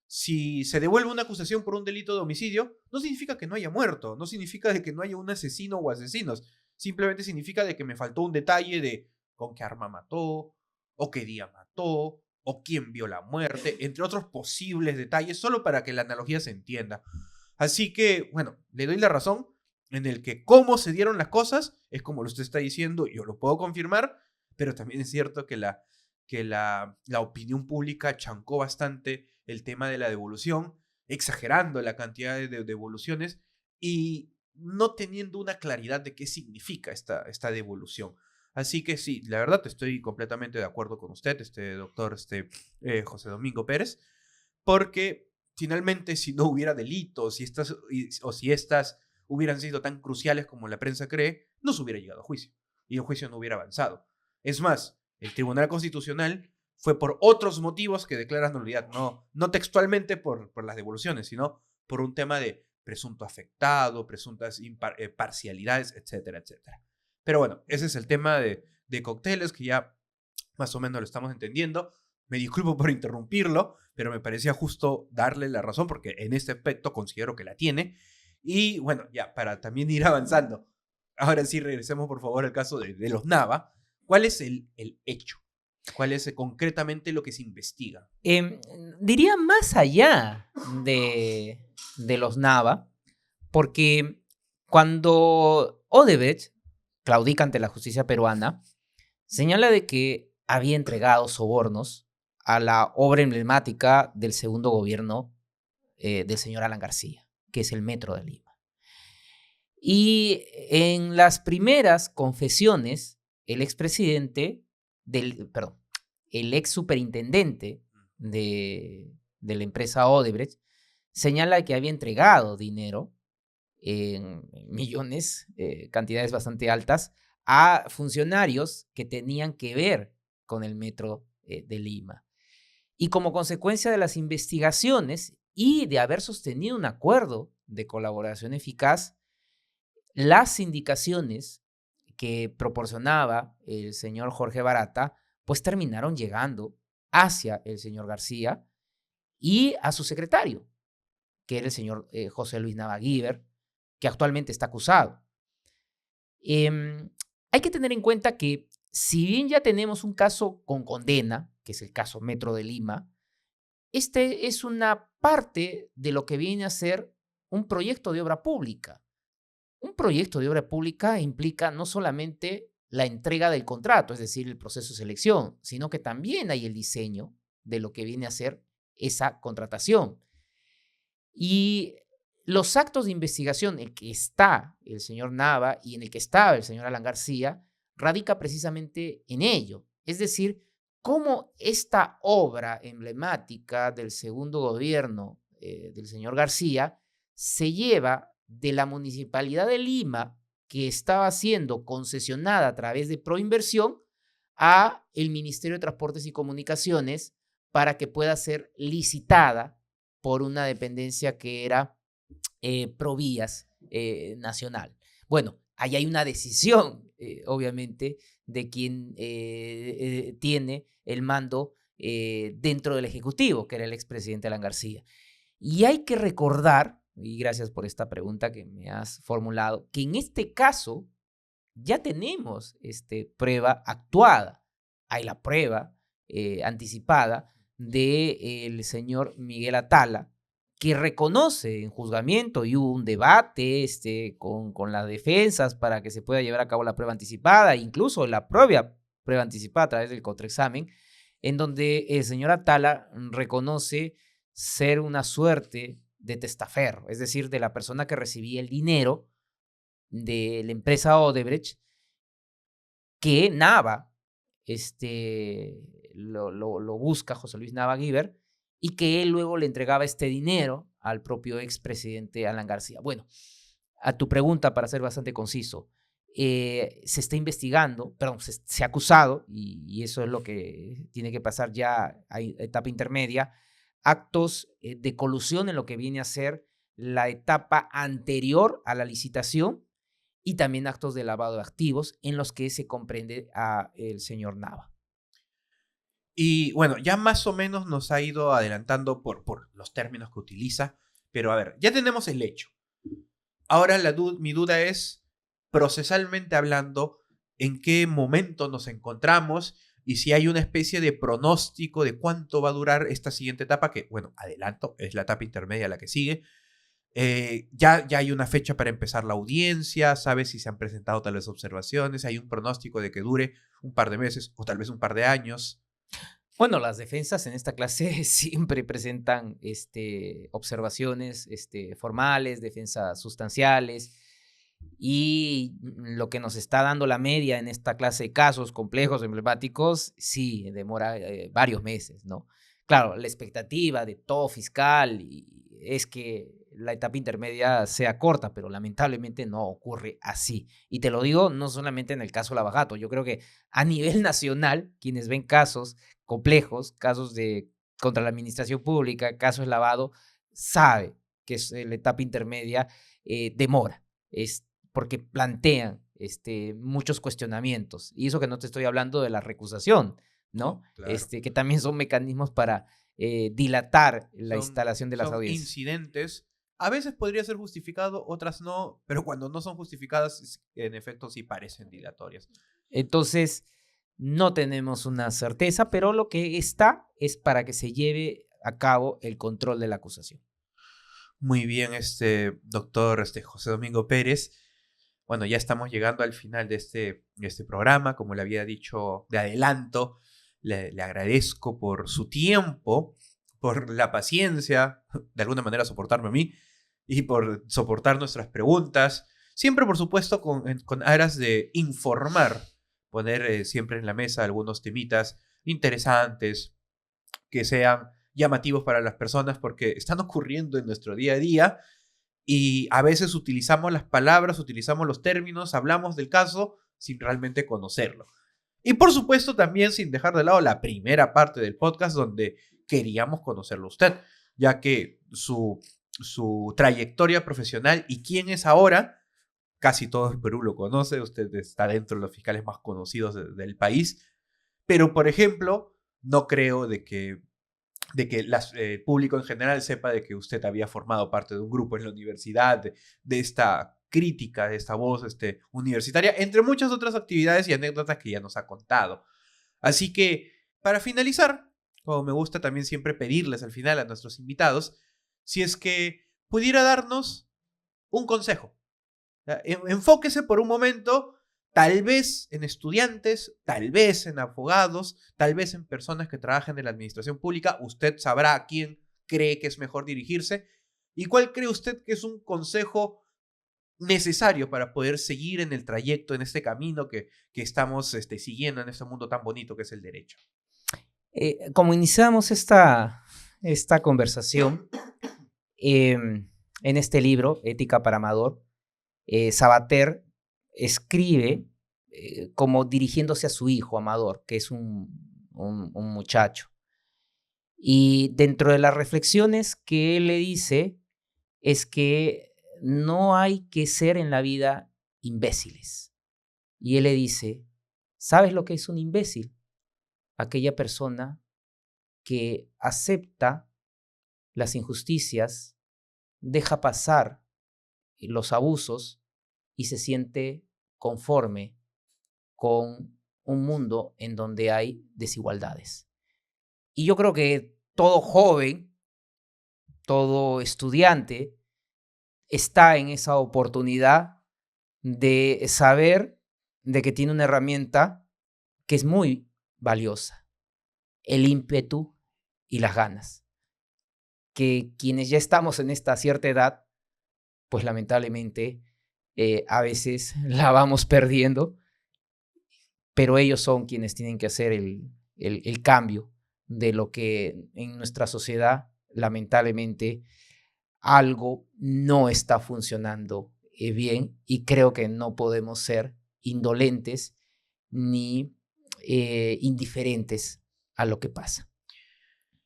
si se devuelve una acusación por un delito de homicidio, no significa que no haya muerto, no significa de que no haya un asesino o asesinos, simplemente significa de que me faltó un detalle de con qué arma mató, o qué día mató, o quién vio la muerte, entre otros posibles detalles, solo para que la analogía se entienda. Así que, bueno, le doy la razón en el que cómo se dieron las cosas es como lo usted está diciendo, yo lo puedo confirmar, pero también es cierto que la opinión pública chancó bastante el tema de la devolución, exagerando la cantidad de devoluciones y no teniendo una claridad de qué significa esta devolución. Así que sí, la verdad estoy completamente de acuerdo con usted, doctor José Domingo Pérez, porque finalmente si no hubiera delitos o si estas hubieran sido tan cruciales como la prensa cree, no se hubiera llegado a juicio y el juicio no hubiera avanzado. Es más, el Tribunal Constitucional fue por otros motivos que declaran nulidad, no textualmente por las devoluciones, sino por un tema de presunto afectado, presuntas parcialidades, etcétera, etcétera. Pero bueno, ese es el tema de cócteles que ya más o menos lo estamos entendiendo. Me disculpo por interrumpirlo, pero me parecía justo darle la razón porque en este aspecto considero que la tiene. Y bueno, ya para también ir avanzando, ahora sí regresemos por favor al caso de los Nava. ¿Cuál es el hecho? ¿Cuál es concretamente lo que se investiga? Diría más allá de los Nava, porque cuando Odebrecht claudica ante la justicia peruana, señala de que había entregado sobornos a la obra emblemática del segundo gobierno del señor Alan García, que es el Metro de Lima. Y en las primeras confesiones, el expresidente el ex superintendente de la empresa Odebrecht señala que había entregado dinero en millones, cantidades bastante altas, a funcionarios que tenían que ver con el Metro de Lima. Y como consecuencia de las investigaciones y de haber sostenido un acuerdo de colaboración eficaz, las indicaciones que proporcionaba el señor Jorge Barata, pues terminaron llegando hacia el señor García y a su secretario, que era el señor José Luis Nava Guiber, que actualmente está acusado. Hay que tener en cuenta que si bien ya tenemos un caso con condena, que es el caso Metro de Lima, este es una parte de lo que viene a ser un proyecto de obra pública. Un proyecto de obra pública implica no solamente la entrega del contrato, es decir, el proceso de selección, sino que también hay el diseño de lo que viene a ser esa contratación. Y los actos de investigación en el que está el señor Nava y en el que estaba el señor Alan García radica precisamente en ello. Es decir, cómo esta obra emblemática del segundo gobierno del señor García se lleva de la Municipalidad de Lima, que estaba siendo concesionada a través de Proinversión, a el Ministerio de Transportes y Comunicaciones para que pueda ser licitada por una dependencia que era Provías Nacional. Bueno, ahí hay una decisión, obviamente, de quien tiene el mando dentro del Ejecutivo, que era el expresidente Alan García. Y hay que recordar, y gracias por esta pregunta que me has formulado, que en este caso ya tenemos prueba actuada. Hay la prueba anticipada del señor Miguel Atala, que reconoce en juzgamiento y hubo un debate con las defensas para que se pueda llevar a cabo la prueba anticipada, incluso la propia prueba anticipada a través del contraexamen, en donde el señor Atala reconoce ser una suerte de testaferro, es decir, de la persona que recibía el dinero de la empresa Odebrecht, que Nava lo busca, José Luis Nava Guiber, y que él luego le entregaba este dinero al propio expresidente Alan García. Bueno, a tu pregunta, para ser bastante conciso, se está investigando, perdón, se ha acusado, y eso es lo que tiene que pasar ya a etapa intermedia, actos de colusión en lo que viene a ser la etapa anterior a la licitación y también actos de lavado de activos en los que se comprende a el señor Nava. Y bueno, ya más o menos nos ha ido adelantando por los términos que utiliza, pero a ver, ya tenemos el hecho. Ahora mi duda es, procesalmente hablando, en qué momento nos encontramos y si hay una especie de pronóstico de cuánto va a durar esta siguiente etapa, que, bueno, adelanto, es la etapa intermedia la que sigue. Ya hay una fecha para empezar la audiencia, ¿sabes si se han presentado tales observaciones? ¿Hay un pronóstico de que dure un par de meses o tal vez un par de años? Bueno, las defensas en esta clase siempre presentan observaciones formales, defensas sustanciales, y lo que nos está dando la media en esta clase de casos complejos, emblemáticos, sí, demora varios meses, ¿no? Claro, la expectativa de todo fiscal es que la etapa intermedia sea corta, pero lamentablemente no ocurre así. Y te lo digo no solamente en el caso Lavajato, yo creo que a nivel nacional, quienes ven casos complejos, casos contra la administración pública, casos de lavado, sabe que la etapa intermedia demora, es porque plantean muchos cuestionamientos. Y eso que no te estoy hablando de la recusación, ¿no? Claro. Que también son mecanismos para dilatar la instalación de las son audiencias. Incidentes. A veces podría ser justificado, otras no, pero cuando no son justificadas, en efecto sí parecen dilatorias. Entonces, no tenemos una certeza, pero lo que está es para que se lleve a cabo el control de la acusación. Muy bien, doctor José Domingo Pérez. Bueno, ya estamos llegando al final de este programa. Como le había dicho de adelanto, le agradezco por su tiempo, por la paciencia, de alguna manera soportarme a mí y por soportar nuestras preguntas. Siempre, por supuesto, con aras de informar, poner siempre en la mesa algunos temitas interesantes que sean llamativos para las personas porque están ocurriendo en nuestro día a día y a veces utilizamos las palabras, utilizamos los términos, hablamos del caso sin realmente conocerlo. Y por supuesto también sin dejar de lado la primera parte del podcast donde queríamos conocerlo usted, ya que su trayectoria profesional y quién es ahora, casi todo el Perú lo conoce, usted está dentro de los fiscales más conocidos del país, pero por ejemplo, no creo de que el público en general sepa de que usted había formado parte de un grupo en la universidad, de esta crítica, de esta voz universitaria, entre muchas otras actividades y anécdotas que ya nos ha contado. Así que, para finalizar, como me gusta también siempre pedirles al final a nuestros invitados, si es que pudiera darnos un consejo. Enfóquese por un momento, tal vez en estudiantes, tal vez en abogados, tal vez en personas que trabajan en la administración pública. Usted sabrá a quién cree que es mejor dirigirse. ¿Y cuál cree usted que es un consejo necesario para poder seguir en el trayecto, en este camino que estamos siguiendo en este mundo tan bonito que es el derecho? Como iniciamos esta conversación, en este libro, Ética para Amador, Sabater escribe como dirigiéndose a su hijo Amador, que es un muchacho. Y dentro de las reflexiones que él le dice es que no hay que ser en la vida imbéciles. Y él le dice, ¿sabes lo que es un imbécil? Aquella persona que acepta las injusticias, deja pasar los abusos y se siente conforme con un mundo en donde hay desigualdades. Y yo creo que todo joven, todo estudiante está en esa oportunidad de saber de que tiene una herramienta que es muy valiosa, el ímpetu y las ganas, que quienes ya estamos en esta cierta edad, pues lamentablemente a veces la vamos perdiendo, pero ellos son quienes tienen que hacer el cambio, de lo que en nuestra sociedad, lamentablemente, algo no está funcionando bien, y creo que no podemos ser indolentes ni indiferentes a lo que pasa.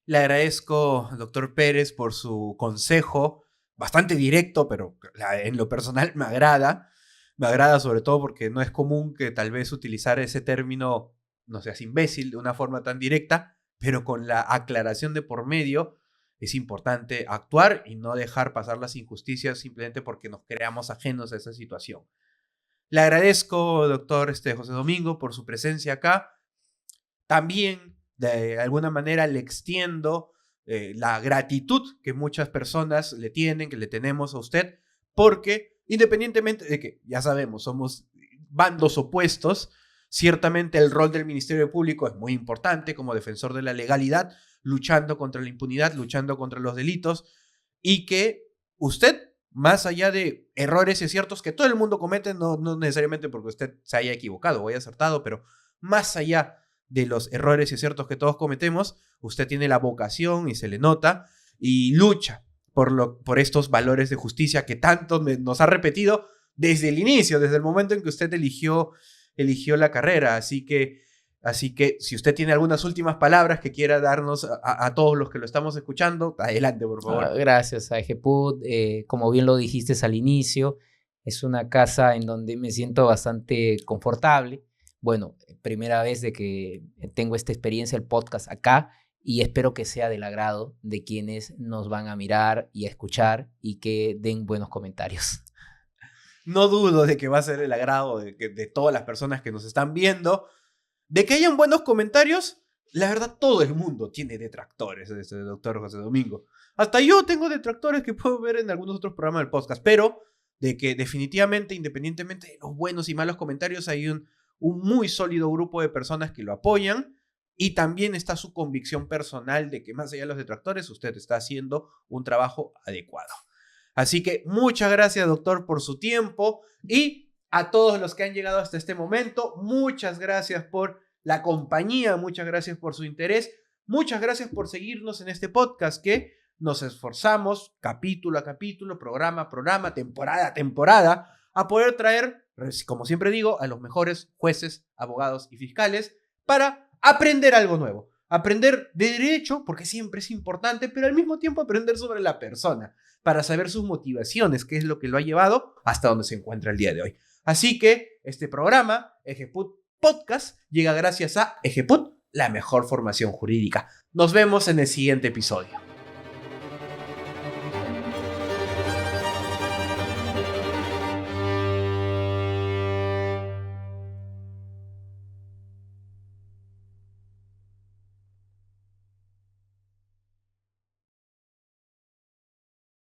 Le agradezco, doctor Pérez, por su consejo, bastante directo, pero en lo personal me agrada. Me agrada sobre todo porque no es común que tal vez utilizar ese término, no seas imbécil, de una forma tan directa, pero con la aclaración de por medio es importante actuar y no dejar pasar las injusticias simplemente porque nos creamos ajenos a esa situación. Le agradezco, doctor José Domingo, por su presencia acá. También, de alguna manera, le extiendo la gratitud que muchas personas le tienen, que le tenemos a usted, porque independientemente de que, ya sabemos, somos bandos opuestos, ciertamente el rol del Ministerio Público es muy importante como defensor de la legalidad, luchando contra la impunidad, luchando contra los delitos, y que usted, más allá de errores y aciertos que todo el mundo comete, no necesariamente porque usted se haya equivocado o haya acertado, pero más allá de los errores y aciertos que todos cometemos, usted tiene la vocación y se le nota y lucha por estos valores de justicia que tanto nos ha repetido desde el inicio, desde el momento en que usted eligió la carrera. Así que si usted tiene algunas últimas palabras que quiera darnos a todos los que lo estamos escuchando, adelante, por favor. Gracias a Ejeput. Como bien lo dijiste al inicio, es una casa en donde me siento bastante confortable. Bueno, primera vez de que tengo esta experiencia, el podcast acá, y espero que sea del agrado de quienes nos van a mirar y a escuchar y que den buenos comentarios. No dudo de que va a ser el agrado de todas las personas que nos están viendo, de que hayan buenos comentarios. La verdad, todo el mundo tiene detractores, doctor José Domingo. Hasta yo tengo detractores que puedo ver en algunos otros programas del podcast, pero de que definitivamente, independientemente de los buenos y malos comentarios, hay un muy sólido grupo de personas que lo apoyan, y también está su convicción personal de que más allá de los detractores, usted está haciendo un trabajo adecuado. Así que muchas gracias, doctor, por su tiempo, y a todos los que han llegado hasta este momento, muchas gracias por la compañía, muchas gracias por su interés, muchas gracias por seguirnos en este podcast que nos esforzamos capítulo a capítulo, programa a programa, temporada a temporada, a poder traer, como siempre digo, a los mejores jueces, abogados y fiscales para aprender algo nuevo. Aprender de derecho, porque siempre es importante, pero al mismo tiempo aprender sobre la persona, para saber sus motivaciones, qué es lo que lo ha llevado hasta donde se encuentra el día de hoy. Así que este programa, Ejeput Podcast, llega gracias a Ejeput, la mejor formación jurídica. Nos vemos en el siguiente episodio.